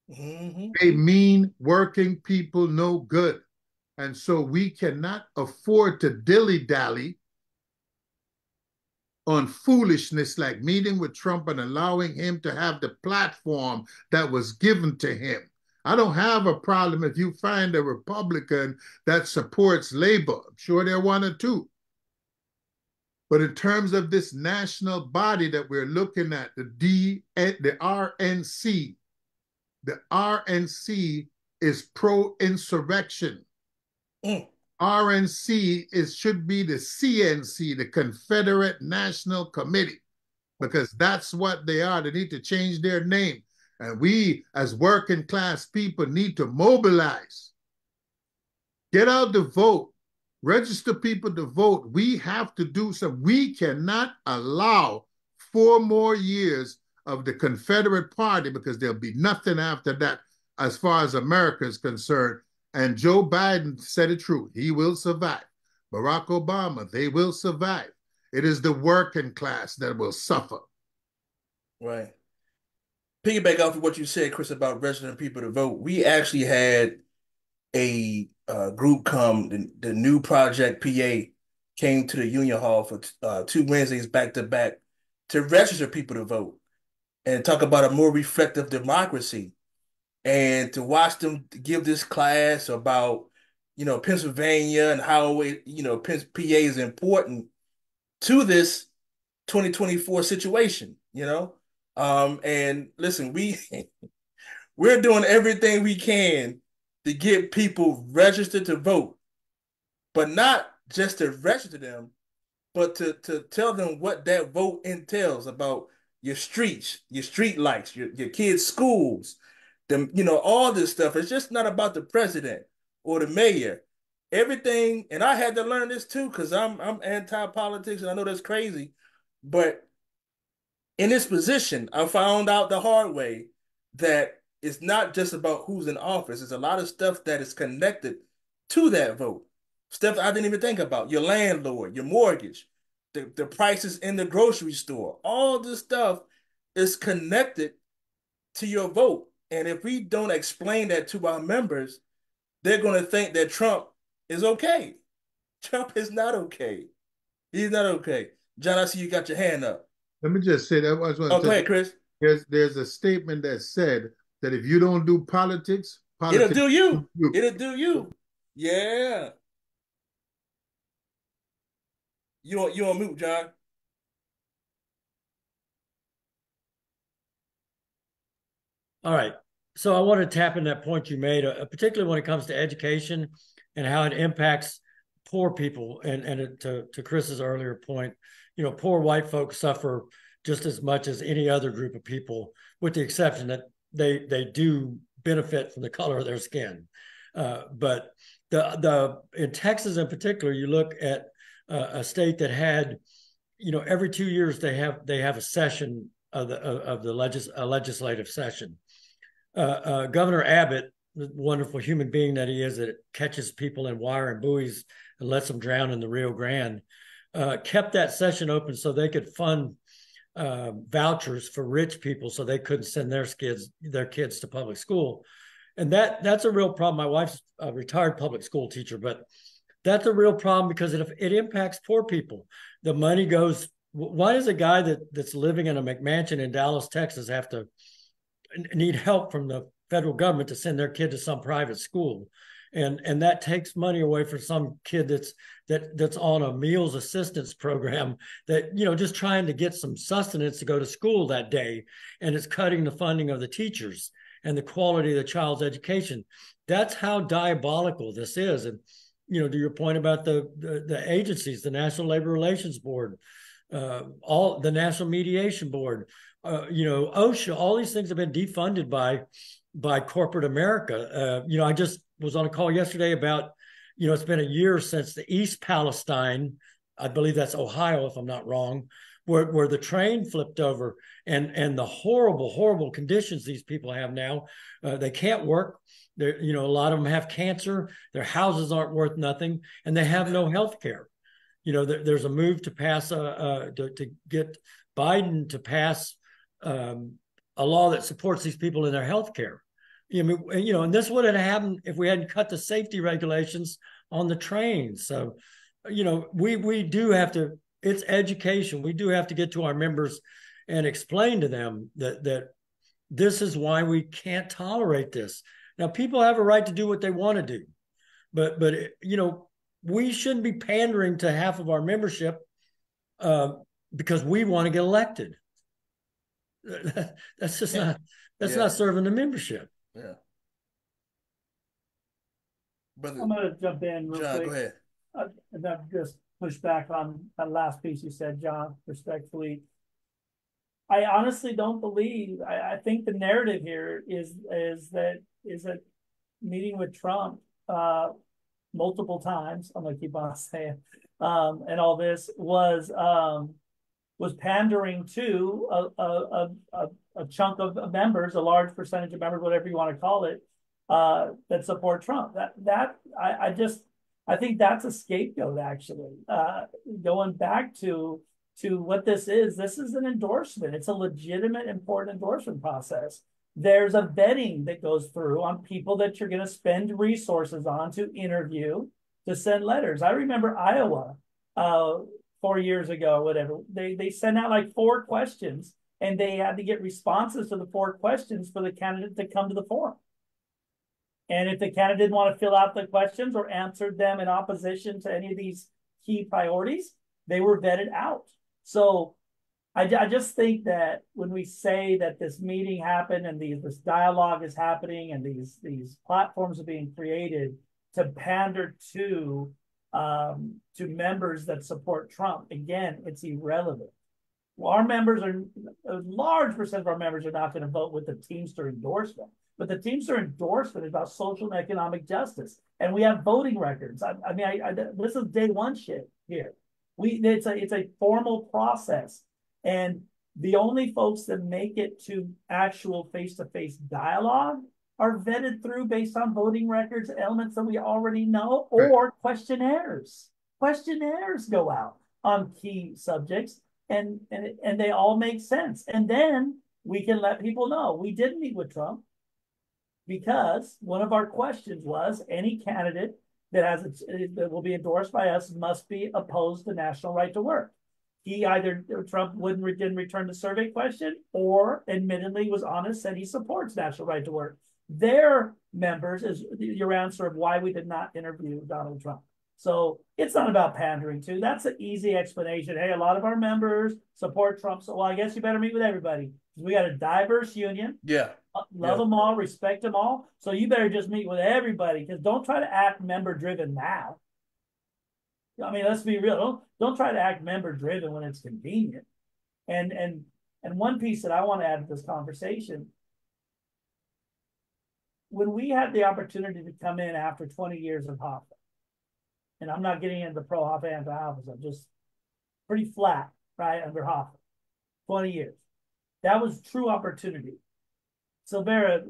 S1: Mm-hmm.
S3: They mean working people no good. And so we cannot afford to dilly-dally on foolishness like meeting with Trump and allowing him to have the platform that was given to him. I don't have a problem if you find a Republican that supports labor. I'm sure there are one or two. But in terms of this national body that we're looking at, the RNC, the RNC is pro-insurrection. RNC should be the CNC, the Confederate National Committee, because that's what they are. They need to change their name. And we, as working class people, need to mobilize. Get out to vote. Register people to vote. We have to do something. We cannot allow 4 more years of the Confederate Party, because there'll be nothing after that as far as America is concerned. And Joe Biden said it true. He will survive. Barack Obama, they will survive. It is the working class that will suffer.
S1: Right. Piggyback off of what you said, Chris, about registering people to vote. We actually had a group come, the New Project PA came to the Union Hall for 2 Wednesdays back to back to register people to vote and talk about a more reflective democracy. And to watch them give this class about, Pennsylvania and how PA is important to this 2024 situation, and listen, we're doing everything we can to get people registered to vote, but not just to register them, but to tell them what that vote entails about your streets, your street lights, your kids' schools, all this stuff. It's just not about the president or the mayor. Everything, and I had to learn this too, because I'm anti-politics, and I know that's crazy, but in this position, I found out the hard way that it's not just about who's in office. It's a lot of stuff that is connected to that vote. Stuff I didn't even think about. Your landlord, your mortgage, the prices in the grocery store. All this stuff is connected to your vote. And if we don't explain that to our members, they're going to think that Trump is okay. Trump is not okay. He's not okay. John, I see you got your hand up.
S3: Let me just say that.
S1: Oh, go ahead, Chris.
S3: There's a statement that said that if you don't do politics
S1: it'll do you. It'll do you. Yeah. You on mute, John.
S2: All right. So I want to tap in that point you made, particularly when it comes to education and how it impacts poor people. And to Chris's earlier point, poor white folks suffer just as much as any other group of people, with the exception that they do benefit from the color of their skin. But in Texas in particular, you look at a state that had, every 2 years they have a session of the legislative session. Governor Abbott, the wonderful human being that he is, that catches people in wire and buoys and lets them drown in the Rio Grande, kept that session open so they could fund vouchers for rich people so they couldn't send their kids to public school. And that's a real problem. My wife's a retired public school teacher, but that's a real problem because it impacts poor people. The money goes. Why does a guy that's living in a McMansion in Dallas, Texas, have to need help from the federal government to send their kid to some private school? And that takes money away from some kid that's on a meals assistance program that, just trying to get some sustenance to go to school that day, and it's cutting the funding of the teachers and the quality of the child's education. That's how diabolical this is. And to your point about the agencies, the National Labor Relations Board, all the National Mediation Board, OSHA, all these things have been defunded by corporate America. I just was on a call yesterday about, it's been a year since the East Palestine I believe that's Ohio, if I'm not wrong, where the train flipped over, and the horrible conditions these people have now. They can't work. They're, a lot of them have cancer. Their houses aren't worth nothing, and they have no health care. There's a move to pass to get Biden to pass a law that supports these people in their health care. And this wouldn't have happened if we hadn't cut the safety regulations on the trains. So, we do have to. It's education. We do have to get to our members and explain to them that this is why we can't tolerate this. Now, people have a right to do what they want to do, but we shouldn't be pandering to half of our membership because we want to get elected. That's just not serving the membership.
S1: Yeah.
S4: Brother, I'm going to jump in real quick.
S1: Go ahead.
S4: And I've just pushed back on that last piece you said, John, respectfully. I honestly don't believe. I think the narrative here is that meeting with Trump multiple times. I'm going to keep on saying, and all this was pandering to a chunk of members, a large percentage of members, whatever you want to call it, that support Trump. I think that's a scapegoat, actually. Going back to what this is an endorsement. It's a legitimate, important endorsement process. There's a vetting that goes through on people that you're going to spend resources on to interview, to send letters. I remember Iowa 4 years ago, whatever. They sent out like 4 questions, and they had to get responses to the 4 questions for the candidate to come to the forum. And if the candidate didn't want to fill out the questions or answered them in opposition to any of these key priorities, they were vetted out. So I just think that when we say that this meeting happened and this dialogue is happening and these platforms are being created to pander to members that support Trump, again, it's irrelevant. Well, our members a large percent of our members are not going to vote with the Teamster endorsement. But the Teamster endorsement is about social and economic justice, and we have voting records. This is day one shit here. It's a formal process, and the only folks that make it to actual face-to-face dialogue are vetted through based on voting records, elements that we already know, or questionnaires. Questionnaires go out on key subjects, and they all make sense. And then we can let people know we did meet with Trump, because one of our questions was any candidate that will be endorsed by us must be opposed to national right to work. Trump didn't return the survey question, or admittedly was honest, said he supports national right to work. Their members is your answer of why we did not interview Donald Trump. So it's not about pandering to. That's an easy explanation. Hey, a lot of our members support Trump, so well, I guess you better meet with everybody. We got a diverse union.
S1: Yeah.
S4: Love them all, respect them all. So you better just meet with everybody, because don't try to act member-driven now. I mean, let's be real. Don't try to act member-driven when it's convenient. And one piece that I want to add to this conversation, when we had the opportunity to come in after 20 years of Hoffa, and I'm not getting into pro-Hoffa, anti-Hoffa, I'm just pretty flat, right, under Hoffa, 20 years. That was true opportunity. Silvera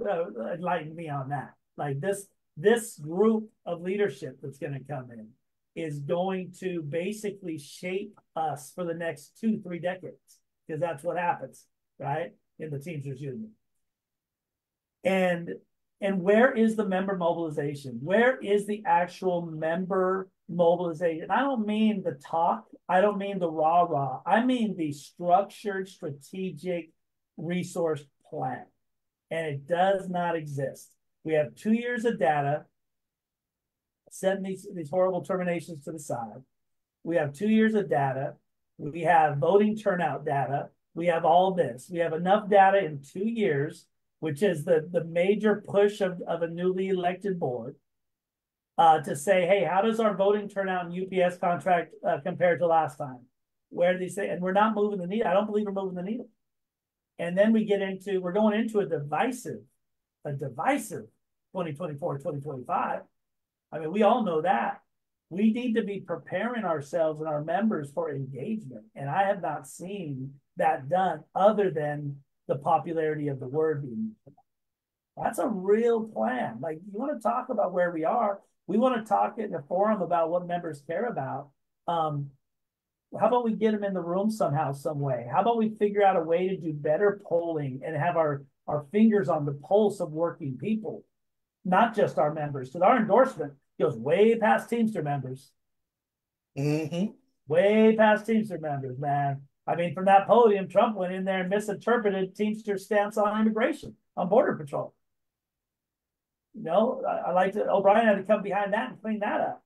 S4: enlightened me on that. Like this group of leadership that's going to come in is going to basically shape us for the next 2-3 decades, because that's what happens, right, in the Teamsters Union. And where is the member mobilization? Where is the actual member mobilization? I don't mean the talk. I don't mean the rah-rah. I mean the structured, strategic resource plan. And it does not exist. We have 2 years of data, setting these horrible terminations to the side. We have 2 years of data. We have voting turnout data. We have all this. We have enough data in 2 years, which is the major push of a newly elected board, to say, hey, how does our voting turnout and UPS contract compare to last time? Where do they say? And we're not moving the needle. I don't believe we're moving the needle. And then we're going into a divisive 2024, 2025. I mean, we all know that. We need to be preparing ourselves and our members for engagement. And I have not seen that done other than the popularity of the word being used. That's a real plan. Like, you want to talk about where we are. We want to talk in a forum about what members care about. How about we get them in the room somehow, some way? How about we figure out a way to do better polling and have our fingers on the pulse of working people, not just our members, because our endorsement goes way past Teamster members.
S1: Mm-hmm.
S4: Way past Teamster members, man. I mean, from that podium, Trump went in there and misinterpreted Teamster's stance on immigration, on border patrol. You know, I like to, O'Brien had to come behind that and clean that up.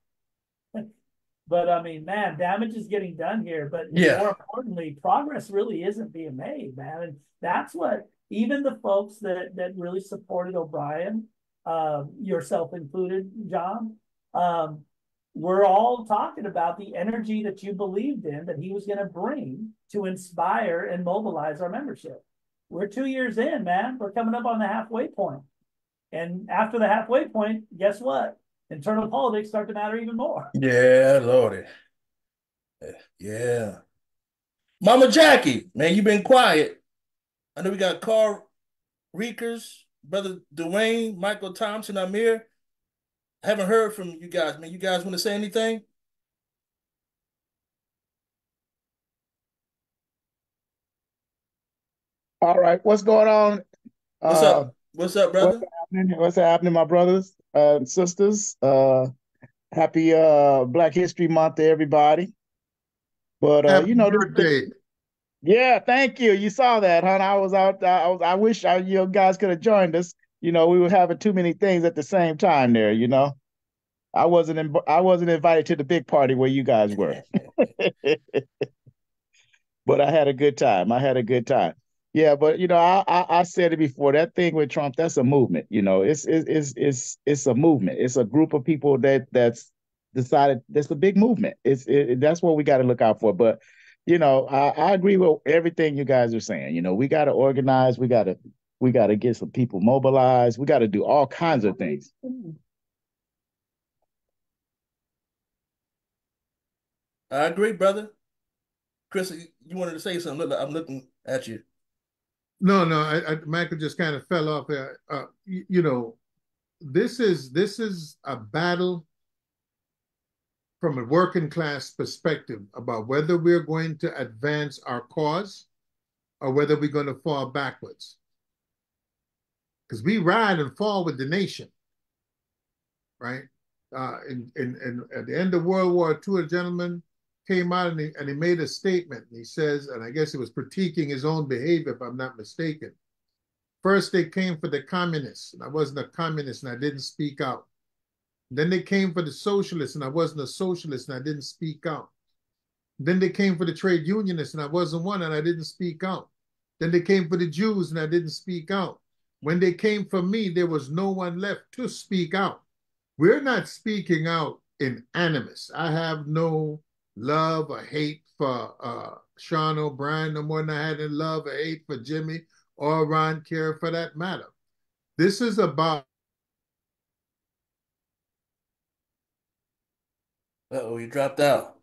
S4: But I mean, man, damage is getting done here. But
S1: Yeah.
S4: more importantly, progress really isn't being made, man. And that's what even the folks that really supported O'Brien, yourself included, John, we're all talking about the energy that you believed in that he was going to bring to inspire and mobilize our membership. We're 2 years in, man. We're coming up on the halfway point. And after the halfway point, guess what? Internal politics start to matter even more.
S1: Yeah, Lordy. Yeah. Mama Jackie, man, you been quiet. I know we got Carl Reekers, Brother Dwayne, Michael Thompson, Amir. I haven't heard from you guys, man. You guys want to say anything?
S6: All right, what's going on?
S1: What's up? What's up,
S6: What's
S1: brother?
S6: happening? What's happening, my brothers and sisters? Happy Black History Month to everybody. But
S3: Happy
S6: you know,
S3: birthday.
S6: yeah, thank you. You saw that, huh? I was out. I wish you guys could have joined us. You know, we were having too many things at the same time there. You know, I wasn't invited to the big party where you guys were. But I had a good time. I had a good time. Yeah, but you know, I said it before. That thing with Trump, that's a movement. You know, it's a movement. It's a group of people that's decided. That's a big movement. That's what we got to look out for. But you know, I agree with everything you guys are saying. You know, we got to organize. We got to get some people mobilized. We got to do all kinds of things.
S1: I agree, brother. Chris, you wanted to say something. Look, I'm looking at you.
S3: No, Michael just kind of fell off there. You know, this is a battle from a working class perspective about whether we're going to advance our cause or whether we're going to fall backwards. Because we ride and fall with the nation, right? At the end of World War II, a gentleman came out and he made a statement. He says, and I guess he was critiquing his own behavior, if I'm not mistaken. First, they came for the communists, and I wasn't a communist, and I didn't speak out. Then they came for the socialists, and I wasn't a socialist, and I didn't speak out. Then they came for the trade unionists, and I wasn't one, and I didn't speak out. Then they came for the Jews, and I didn't speak out. When they came for me, there was no one left to speak out. We're not speaking out in animus. I have no love or hate for Sean O'Brien no more than I had in love or hate for Jimmy or Ron Kerr for that matter. This is about
S1: Uh-oh, you dropped out.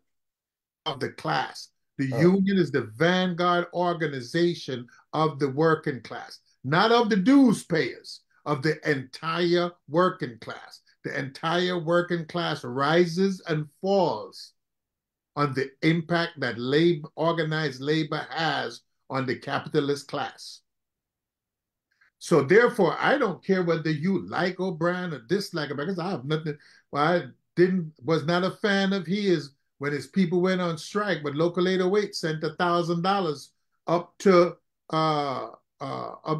S3: the class. The union is the vanguard organization of the working class, not of the dues payers, of the entire working class. The entire working class rises and falls on the impact that organized labor has on the capitalist class. So therefore, I don't care whether you like O'Brien or dislike him, because I have nothing. Well, was not a fan of his when his people went on strike, but Local 808 sent $1,000 up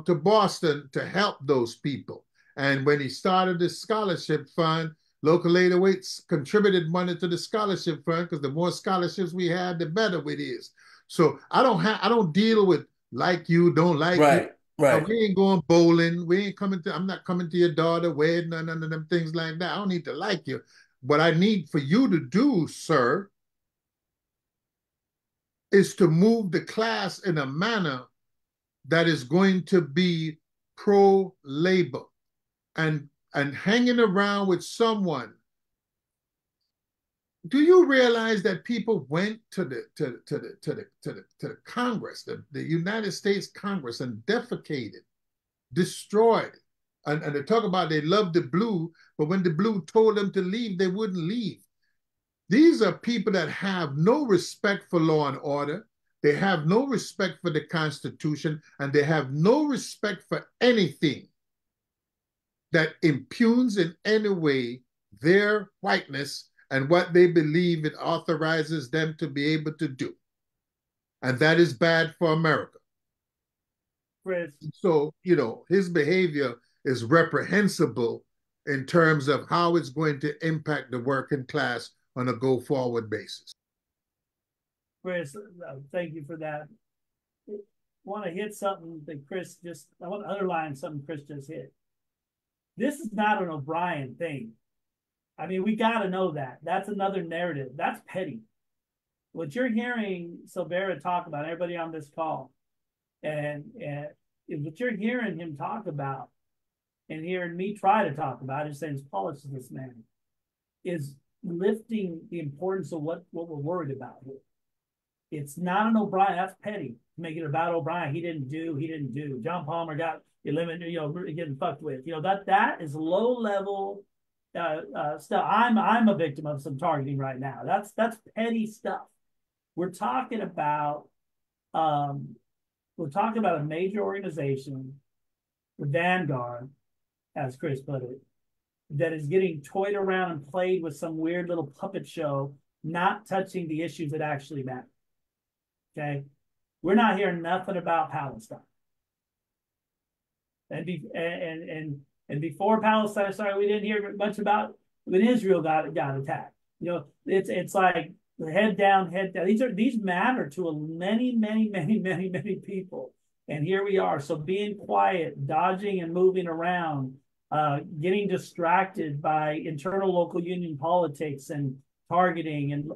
S3: to Boston to help those people. And when he started the scholarship fund, Local 808 contributed money to the scholarship fund, because the more scholarships we had, the better it is. So I don't deal with like you, don't like you.
S1: Right.
S3: We ain't going bowling. I'm not coming to your daughter wedding, none of them things like that. I don't need to like you. What I need for you to do, sir, is to move the class in a manner that is going to be pro-labor. And hanging around with someone do you realize that people went to the Congress, the United States Congress, and defecated, destroyed, and they talk about they loved the blue, but when the blue told them to leave, they wouldn't leave. These are people that have no respect for law and order. They have no respect for the Constitution, and they have no respect for anything that impugns in any way their whiteness and what they believe it authorizes them to be able to do. And that is bad for America.
S4: Chris.
S3: So, his behavior is reprehensible in terms of how it's going to impact the working class on a go-forward basis.
S4: Chris, thank you for that. I want to hit something that I want to underline something Chris just hit. This is not an O'Brien thing. I mean, we got to know that. That's another narrative. That's petty. What you're hearing Silvera talk about, everybody on this call, and what you're hearing him talk about and hearing me try to talk about is saying his politics of this man is lifting the importance of what we're worried about here. It's not an O'Brien. That's petty. Make it about O'Brien. He didn't do. John Palmer got eliminated, getting fucked with. That is low level stuff. I'm a victim of some targeting right now. That's petty stuff. We're talking about a major organization, the Vanguard, as Chris put it, that is getting toyed around and played with some weird little puppet show, not touching the issues that actually matter. Okay, we're not hearing nothing about Palestine, and before Palestine started, we didn't hear much about when Israel got attacked. It's like the head down. These matter to many people, and here we are. So being quiet, dodging and moving around, getting distracted by internal local union politics and targeting, and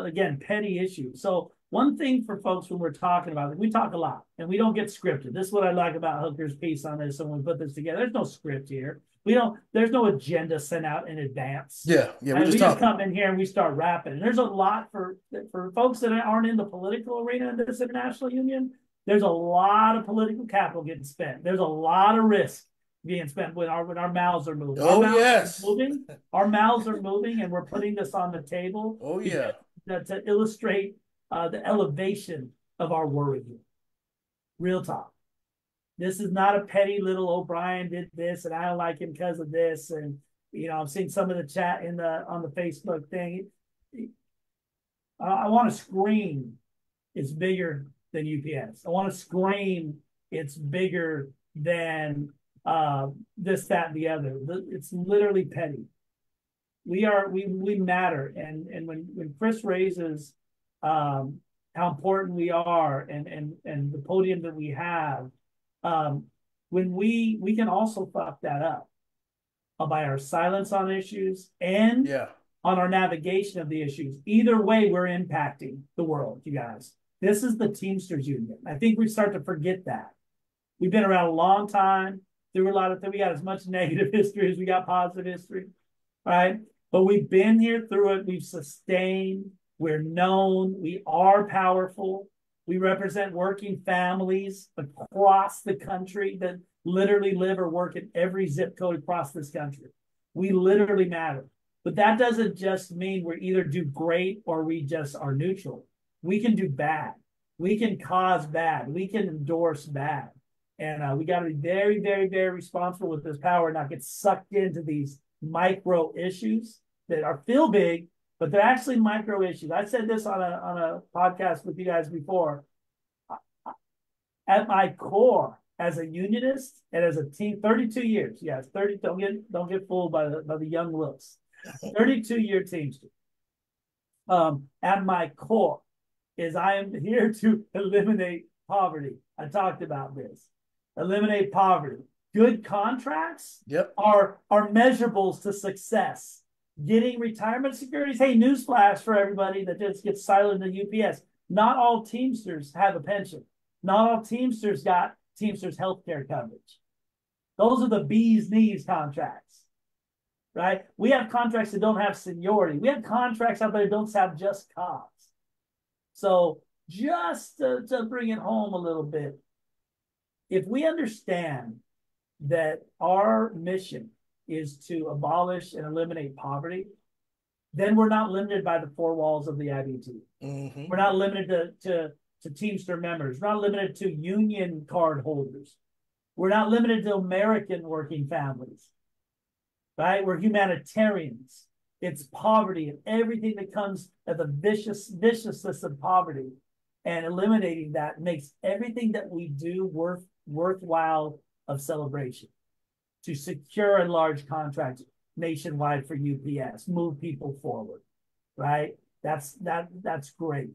S4: again, petty issues. So one thing for folks when we're talking about it, we talk a lot and we don't get scripted. This is what I like about Hooker's piece on this. And when we put this together, there's no script here. There's no agenda sent out in advance.
S1: Yeah.
S4: We just come in here and we start rapping. And there's a lot for folks that aren't in the political arena in this international union. There's a lot of political capital getting spent. There's a lot of risk being spent when our mouths are moving. Our mouths are moving, and we're putting this on the table.
S1: Oh yeah,
S4: to illustrate the elevation of our worry here. Real talk. This is not a petty little O'Brien did this and I don't like him because of this. And I've seen some of the chat on the Facebook thing. I want to scream it's bigger than UPS. I want to scream it's bigger than this, that, and the other. It's literally petty. We matter. And when Chris raises how important we are and the podium that we have, when we can also fuck that up by our silence on issues and on our navigation of the issues. Either way, we're impacting the world, you guys. This is the Teamsters Union. I think we start to forget that. We've been around a long time, through a lot of things. We got as much negative history as we got positive history, right? But we've been here through it. We've sustained. We're known. We are powerful. We represent working families across the country that literally live or work in every zip code across this country. We literally matter. But that doesn't just mean we either do great or we just are neutral. We can do bad. We can cause bad. We can endorse bad. And we got to be very, very, very responsible with this power and not get sucked into these micro issues that feel big, but they're actually micro issues. I said this on a podcast with you guys before. At my core, as a unionist and as a team, 32 years, yes, 30. Don't get fooled by the young looks. 32-year Teamster. At my core is I am here to eliminate poverty. I talked about this. Eliminate poverty. Good contracts are measurables to success. Getting retirement securities. Hey, newsflash for everybody that just gets silent in UPS. Not all Teamsters have a pension. Not all Teamsters got Teamsters healthcare coverage. Those are the bee's knees contracts. right? We have contracts that don't have seniority. We have contracts out there that don't have just cause. So just to bring it home a little bit, if we understand that our mission is to abolish and eliminate poverty, then we're not limited by the four walls of the IBT. Mm-hmm. We're not limited to Teamster members. We're not limited to union card holders. We're not limited to American working families, right? We're humanitarians. It's poverty and everything that comes at the viciousness of poverty, and eliminating that makes everything that we do worthwhile of celebration. To secure and large contracts nationwide for UPS, move people forward, right? That's great.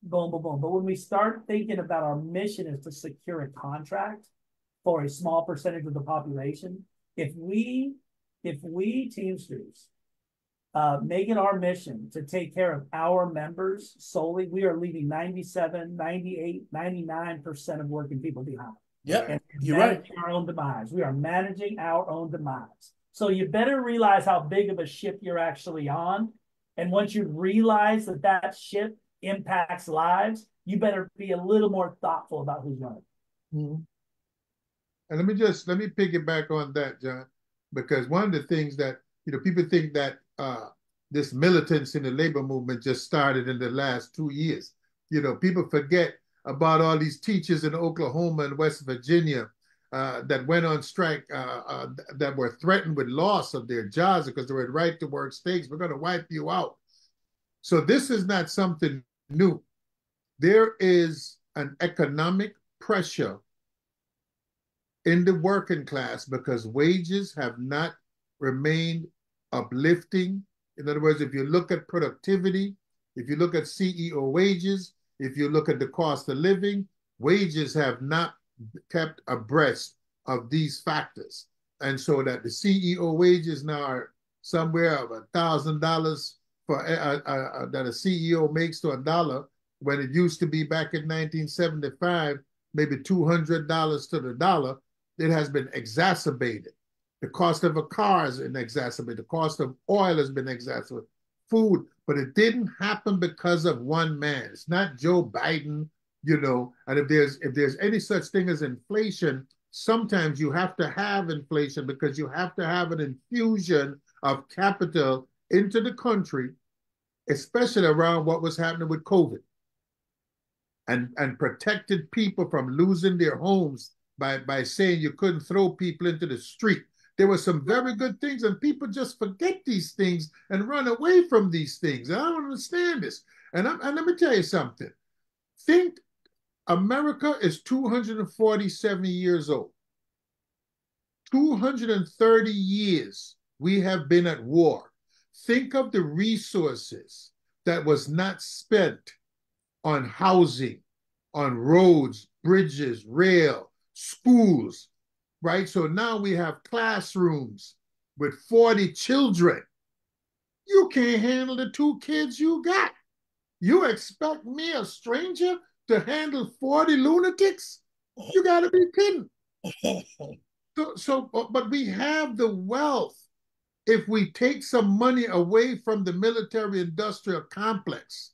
S4: Boom, boom, boom. But when we start thinking about our mission is to secure a contract for a small percentage of the population, if we Teamsters make it our mission to take care of our members solely, we are leaving 97, 98, 99% of working people behind.
S1: Yep,
S4: and
S1: you're right.
S4: Our own demise. We are managing our own demise. So you better realize how big of a ship you're actually on. And once you realize that that ship impacts lives, you better be a little more thoughtful about who's running.
S3: Mm-hmm. And let me piggyback on that, John, because one of the things that, people think that this militance in the labor movement just started in the last 2 years. People forget about all these teachers in Oklahoma and West Virginia that went on strike, that were threatened with loss of their jobs because they were right to work states. We're going to wipe you out. So this is not something new. There is an economic pressure in the working class because wages have not remained uplifting. In other words, if you look at productivity, if you look at CEO wages, if you look at the cost of living, wages have not kept abreast of these factors. And so that the CEO wages now are somewhere of $1,000 for that a CEO makes to $1, when it used to be back in 1975, maybe $200 to the dollar. It has been exacerbated. The cost of a car has been exacerbated. The cost of oil has been exacerbated. Food, but it didn't happen because of one man. It's not Joe Biden, and if there's any such thing as inflation, sometimes you have to have inflation because you have to have an infusion of capital into the country, especially around what was happening with COVID, and protected people from losing their homes by saying you couldn't throw people into the street. There were some very good things, and people just forget these things and run away from these things. And I don't understand this. And let me tell you something. Think America is 247 years old. 230 years we have been at war. Think of the resources that was not spent on housing, on roads, bridges, rail, schools, right? So now we have classrooms with 40 children. You can't handle the 2 kids you got. You expect me, a stranger, to handle 40 lunatics? You got to be kidding. But we have the wealth. If we take some money away from the military-industrial complex,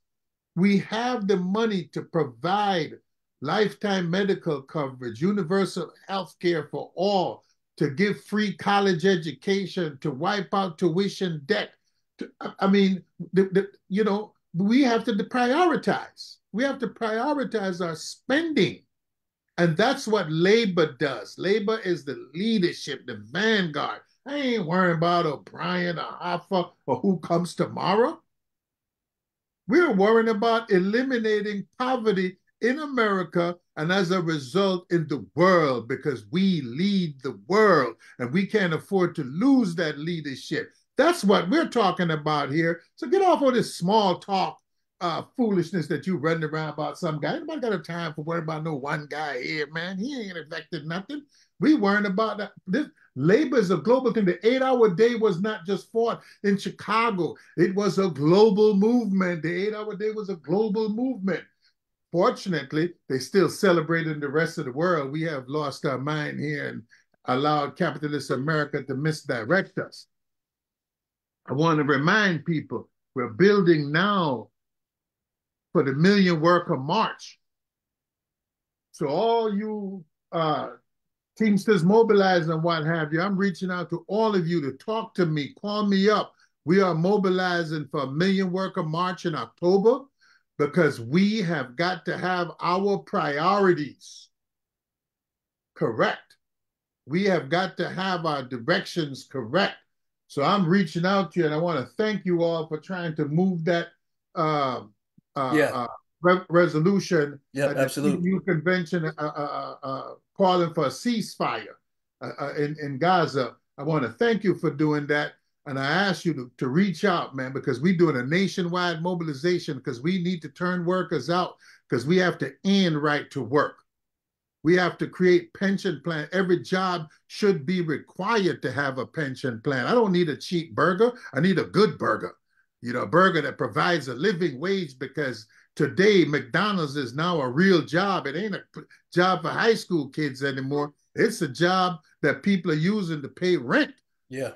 S3: we have the money to provide lifetime medical coverage, universal health care for all, to give free college education, to wipe out tuition debt. We have to prioritize. We have to prioritize our spending. And that's what labor does. Labor is the leadership, the vanguard. I ain't worrying about O'Brien or Hoffa or who comes tomorrow. We're worrying about eliminating poverty in America and as a result in the world, because we lead the world and we can't afford to lose that leadership. That's what we're talking about here. So get off of this small talk foolishness that you running around about some guy. Nobody got a time for worrying about no one guy here, man. He ain't affected nothing. We worrying about that. This labor is a global thing. The 8-hour day was not just fought in Chicago. It was a global movement. The 8-hour day was a global movement. Fortunately, they still celebrate in the rest of the world. We have lost our mind here and allowed capitalist America to misdirect us. I want to remind people we're building now for the Million Worker March. So all you Teamsters mobilized and what have you, I'm reaching out to all of you to talk to me, call me up. We are mobilizing for a Million Worker March in October because we have got to have our priorities correct. We have got to have our directions correct. So I'm reaching out to you, and I want to thank you all for trying to move that
S1: Yeah.
S3: Resolution
S1: Yep,
S3: at the
S1: absolutely.
S3: EU convention calling for a ceasefire in Gaza. I want to thank you for doing that. And I ask you to reach out, man, because we're doing a nationwide mobilization because we need to turn workers out because we have to end right to work. We have to create pension plan. Every job should be required to have a pension plan. I don't need a cheap burger. I need a good burger. You know, a burger that provides a living wage because today McDonald's is now a real job. It ain't a job for high school kids anymore. It's a job that people are using to pay rent.
S1: Yeah.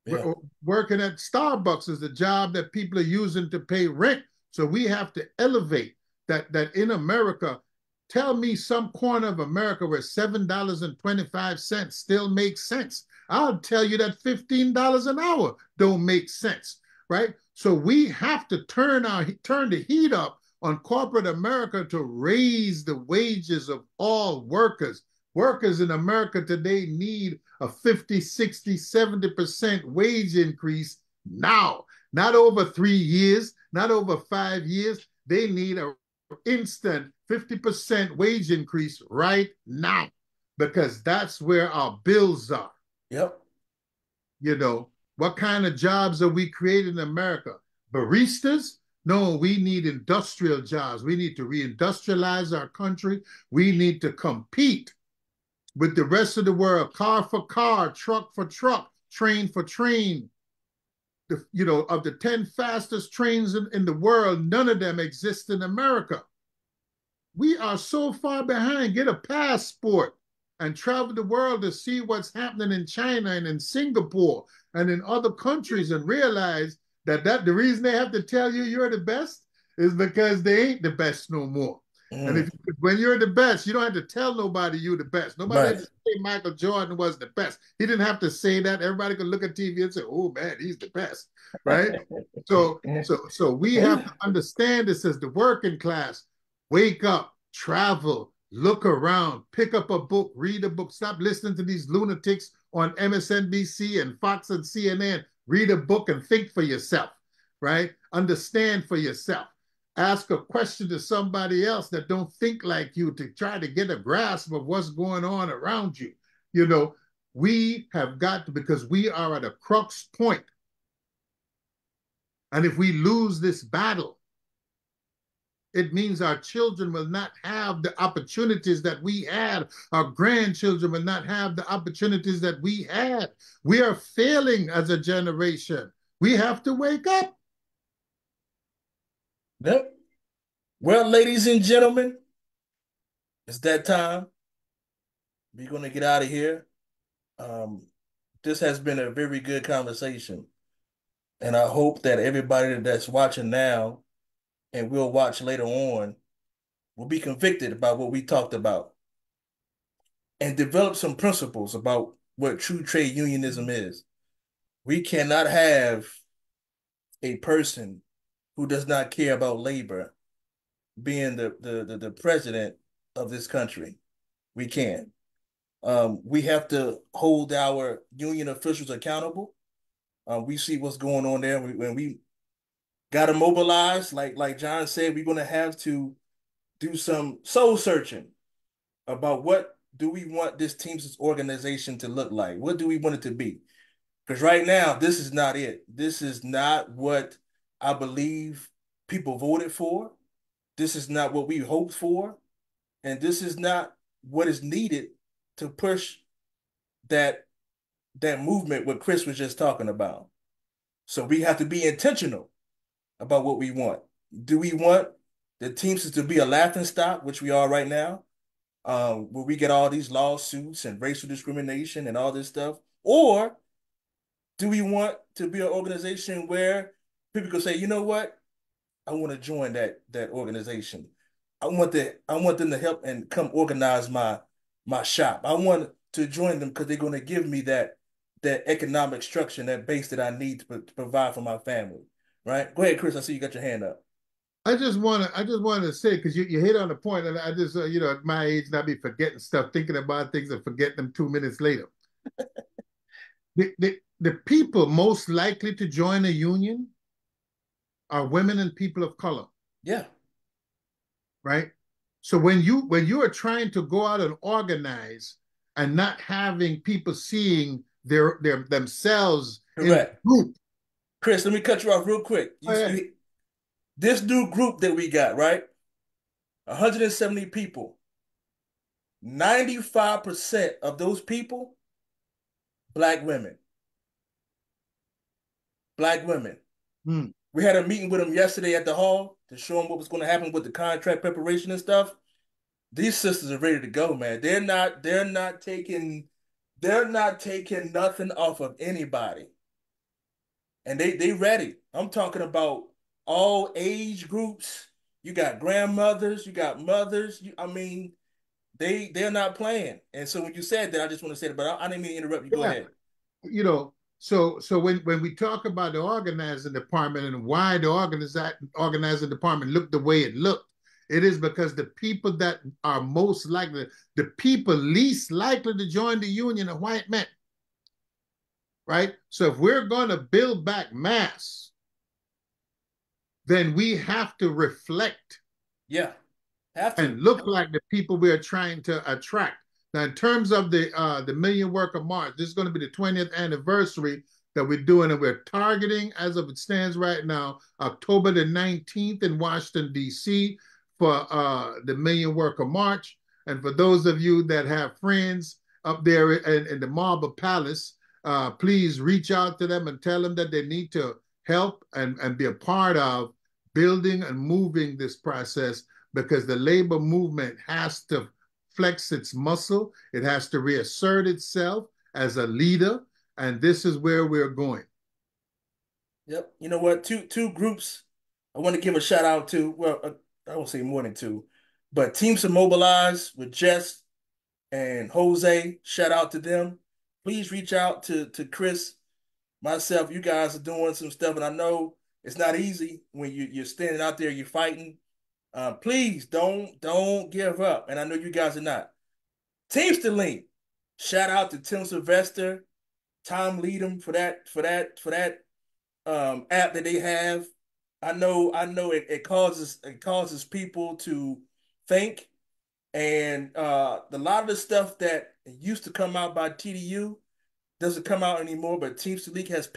S1: Yeah.
S3: Working at Starbucks is a job that people are using to pay rent. So we have to elevate that in America. Tell me some corner of America where $7.25 still makes sense. I'll tell you that $15 an hour don't make sense, right? So we have to turn the heat up on corporate America to raise the wages of all workers. Workers in America today need a 50, 60, 70% wage increase now, not over 3 years, not over 5 years. They need a instant 50% wage increase right now because that's where our bills are.
S1: Yep.
S3: You know, what kind of jobs are we creating in America? Baristas? No, we need industrial jobs. We need to reindustrialize our country. We need to compete with the rest of the world, car for car, truck for truck, train for train. Of the 10 fastest trains in the world, none of them exist in America. We are so far behind. Get a passport and travel the world to see what's happening in China and in Singapore and in other countries and realize that the reason they have to tell you you're the best is because they ain't the best no more. And when you're the best, you don't have to tell nobody you're the best. Nobody had to say Michael Jordan was the best. He didn't have to say that. Everybody could look at TV and say, "Oh man, he's the best," right? So we have to understand this as the working class. Wake up, travel, look around, pick up a book, read a book. Stop listening to these lunatics on MSNBC and Fox and CNN. Read a book and think for yourself, right? Understand for yourself. Ask a question to somebody else that don't think like you to try to get a grasp of what's going on around you. You know, we have got to, because we are at a crux point. And if we lose this battle, it means our children will not have the opportunities that we had. Our grandchildren will not have the opportunities that we had. We are failing as a generation. We have to wake up.
S1: Yep. Well, ladies and gentlemen, it's that time. We're going to get out of here. This has been a very good conversation. And I hope that everybody that's watching now and will watch later on will be convicted about what we talked about and develop some principles about what true trade unionism is. We cannot have a person who does not care about labor being the president of this country. We can't. We have to hold our union officials accountable. We see what's going on there. When we got to mobilize, like John said, we're going to have to do some soul searching about what do we want this Teamsters organization to look like? What do we want it to be? Because right now, this is not it. This is not what I believe people voted for. This is not what we hoped for. And this is not what is needed to push that movement what Chris was just talking about. So we have to be intentional about what we want. Do we want the Teamsters to be a laughingstock, which we are right now, where we get all these lawsuits and racial discrimination and all this stuff? Or Do we want to be an organization where people can say, you know what? I want to join that organization. I want them to help and come organize my shop. I want to join them because they're going to give me that economic structure and that base that I need to provide for my family. Right? Go ahead, Chris. I see you got your hand up.
S3: I just wanted to say, because you hit on the point, and I just at my age, and I be forgetting stuff, thinking about things and forgetting them 2 minutes later. The people most likely to join a union are women and people of color.
S1: Yeah.
S3: Right. So when you are trying to go out and organize and not having people seeing their themselves in the
S1: Correct.
S3: group.
S1: Chris, let me cut you off real quick. This new group that we got, right? 170 people. 95% of those people, black women. Black women.
S3: Hmm.
S1: We had a meeting with them yesterday at the hall to show them what was going to happen with the contract preparation and stuff. These sisters are ready to go, man. They're not taking nothing off of anybody. And they ready. I'm talking about all age groups. You got grandmothers, you got mothers. I mean, they're not playing. And so when you said that, I just want to say that, but I didn't mean to interrupt you. Go
S3: Yeah.
S1: ahead.
S3: So when we talk about the organizing department and why the organizing department looked the way it looked, it is because the people that are most likely, the people least likely to join the union are white men. Right? So if we're going to build back mass, then we have to reflect.
S1: Yeah. Have to.
S3: And look like the people we are trying to attract. Now, in terms of the Million Worker March, this is going to be the 20th anniversary that we're doing, and we're targeting, as of it stands right now, October the 19th in Washington, D.C. for the Million Worker March. And for those of you that have friends up there in the Marble Palace, please reach out to them and tell them that they need to help and be a part of building and moving this process, because the labor movement has to flex its muscle. It has to reassert itself as a leader, and this is where we're going.
S1: Yep. You know what? Two groups I want to give a shout out to. Well, I won't say more than two, but Teams to Mobilize with Jess and Jose. Shout out to them. Please reach out to Chris, myself. You guys are doing some stuff, and I know it's not easy when you're standing out there, you're fighting. Please don't give up. And I know you guys are not. Teams to Link. Shout out to Tim Sylvester, Tom Leadham for that app that they have. I know it causes people to think, and a lot of the stuff that used to come out by TDU doesn't come out anymore. But Teams to League has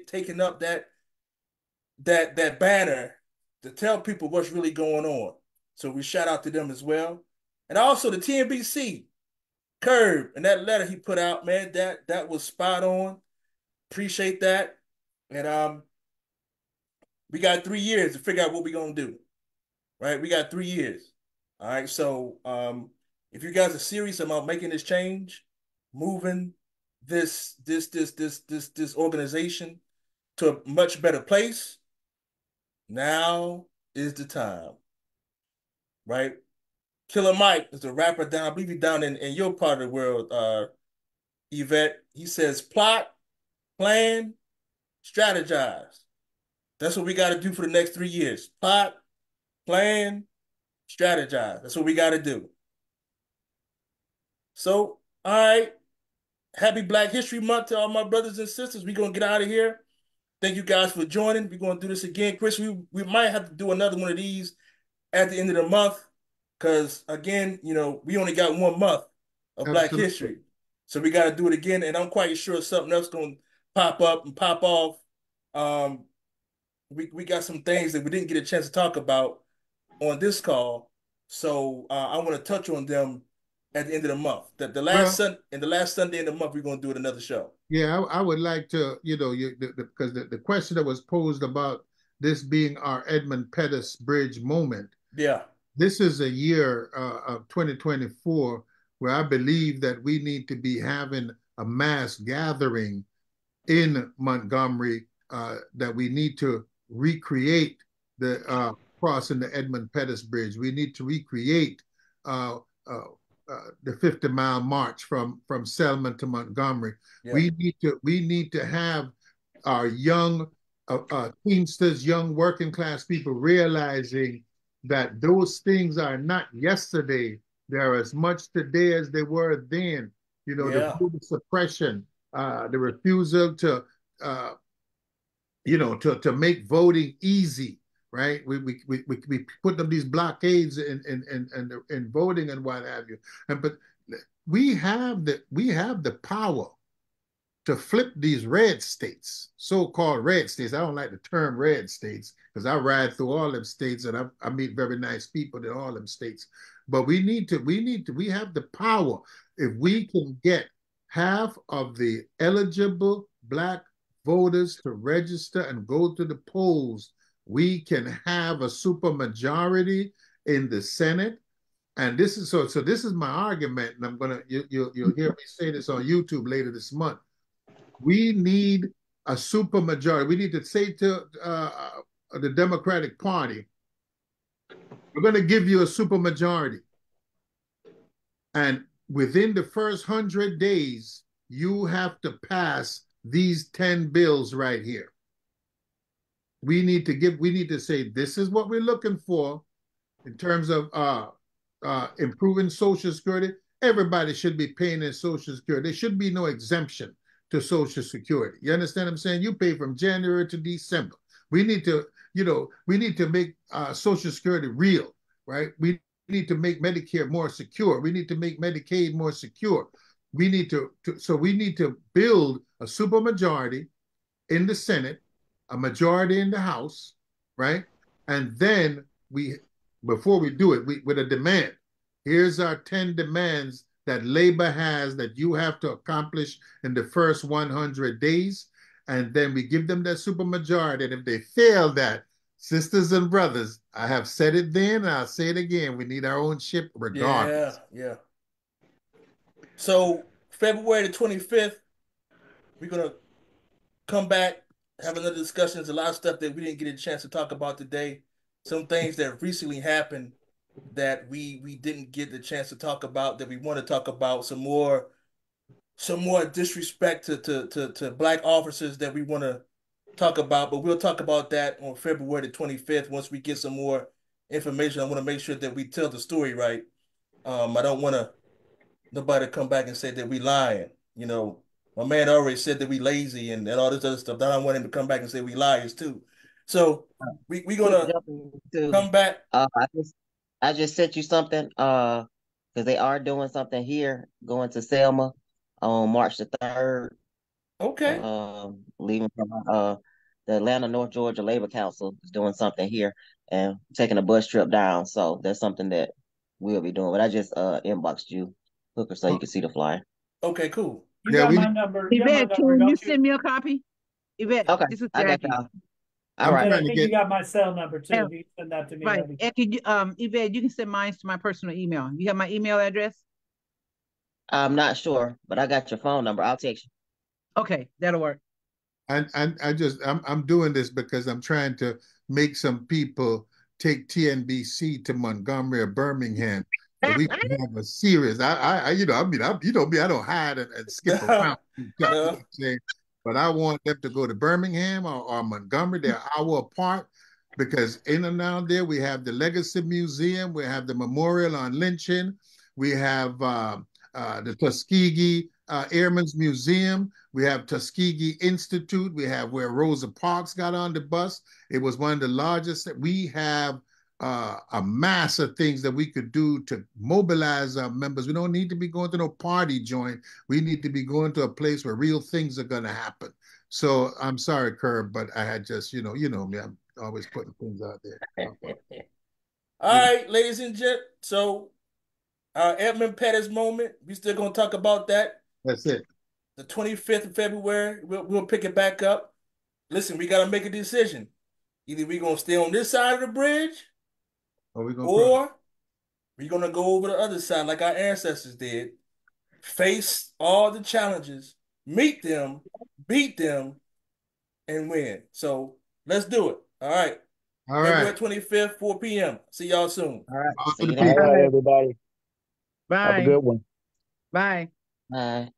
S1: taken up that banner to tell people what's really going on. So we shout out to them as well. And also the TNBC, Curb, and that letter he put out, man, that was spot on. Appreciate that. And we got 3 years to figure out what we're gonna do. Right? We got 3 years. All right. So if you guys are serious about making this change, moving this organization to a much better place, now is the time. Right? Killer Mike is a rapper down, I believe he's down in your part of the world, Yvette. He says plot, plan, strategize. That's what we got to do for the next 3 years. Plot, plan, strategize. That's what we got to do. So, all right. Happy Black History Month to all my brothers and sisters. We're going to get out of here. Thank you guys for joining. We're going to do this again. Chris, we might have to do another one of these at the end of the month because, again, we only got 1 month of Black History. So we got to do it again, and I'm quite sure something else going to pop up and pop off. We got some things that we didn't get a chance to talk about on this call, so I want to touch on them at the end of the month. The last Sunday in the month, we're going to do another show.
S3: Yeah, I would like to, because the question that was posed about this being our Edmund Pettus Bridge moment.
S1: Yeah.
S3: This is a year of 2024 where I believe that we need to be having a mass gathering in Montgomery that we need to recreate the crossing the Edmund Pettus Bridge. We need to recreate uh, the 50-mile march from Selma to Montgomery.
S1: Yeah.
S3: We need to have our young Teamsters, young working class people realizing that those things are not yesterday. They're as much today as they were then. You know, the
S1: Yeah.
S3: voter suppression, the refusal to, to make voting easy, right? We put them these blockades in voting and what have you. But we have the power to flip these red states, so-called red states. I don't like the term red states because I ride through all them states and I meet very nice people in all them states. But we have the power. If we can get half of the eligible Black voters to register and go to the polls, we can have a supermajority in the Senate. And this is so this is my argument, and you'll hear me say this on YouTube later this month. We need a supermajority. We need to say to the Democratic Party, we're going to give you a supermajority. And within the first 100 days, you have to pass these 10 bills right here. We need to say, this is what we're looking for in terms of improving Social Security. Everybody should be paying their Social Security. There should be no exemption to Social Security. You understand what I'm saying? You pay from January to December. We need to, make Social Security real, right? We need to make Medicare more secure. We need to make Medicaid more secure. We need to build a supermajority in the Senate, a majority in the House, right? And then before we do it, with a demand. Here's our 10 demands that labor has that you have to accomplish in the first 100 days. And then we give them that supermajority. And if they fail that, sisters and brothers, I have said it then, and I'll say it again. We need our own ship regardless.
S1: Yeah. So February the 25th, we're gonna come back, have another discussion. There's a lot of stuff that we didn't get a chance to talk about today. Some things that recently happened that we didn't get the chance to talk about that we want to talk about. Some more disrespect to Black officers that we want to talk about, but we'll talk about that on February the 25th once we get some more information. I want to make sure that we tell the story right. I don't want nobody to come back and say that we lying. My man already said that we lazy and all this other stuff. I don't want him to come back and say we liars too. So we gonna come back.
S5: I just sent you something because they are doing something here, going to Selma on March the 3rd.
S1: Okay.
S5: Leaving from the Atlanta North Georgia Labor Council is doing something here and taking a bus trip down. So that's something that we'll be doing. But I just inboxed you, Hooker, so you can see the flyer.
S1: Okay, cool.
S4: You got my number.
S7: Yvette, can you send me a copy? Yvette,
S5: okay,
S7: this is
S5: I got
S7: Jackie.
S5: y'all. All right.
S4: I think you got my cell number too. If you send that to me.
S7: Right. And can you, Yvette, you can send mine to my personal email. You have my email address?
S5: I'm not sure, but I got your phone number. I'll text you.
S7: Okay, that'll work.
S3: And I'm doing this because I'm trying to make some people take TNBC to Montgomery or Birmingham. So we can have a serious. I don't hide and skip around. But I want them to go to Birmingham or Montgomery. They're an hour apart because in and around there we have the Legacy Museum, we have the Memorial on Lynching, we have the Tuskegee Airmen's Museum, we have Tuskegee Institute, we have where Rosa Parks got on the bus. It was one of the largest. We have a mass of things that we could do to mobilize our members. We don't need to be going to no party joint. We need to be going to a place where real things are going to happen. So I'm sorry, Curb, but I had just, you know me, I'm always putting things out there.
S1: All right, ladies and gents. So our Edmund Pettus moment, we still going to talk about that.
S3: That's it.
S1: The 25th of February, we'll pick it back up. Listen, we got to make a decision. Either we're going to stay on this side of the bridge, or we're going to go over the other side like our ancestors did, face all the challenges, meet them, beat them, and win. So let's do it. All right.
S3: All
S1: February
S3: right.
S1: 25th, 4 p.m. See y'all soon.
S5: All right.
S3: All
S5: See
S3: to
S5: you
S3: the
S5: then.
S6: All
S3: people.
S6: right, everybody. Have a
S7: Bye.
S6: good one.
S7: Bye.
S5: Bye.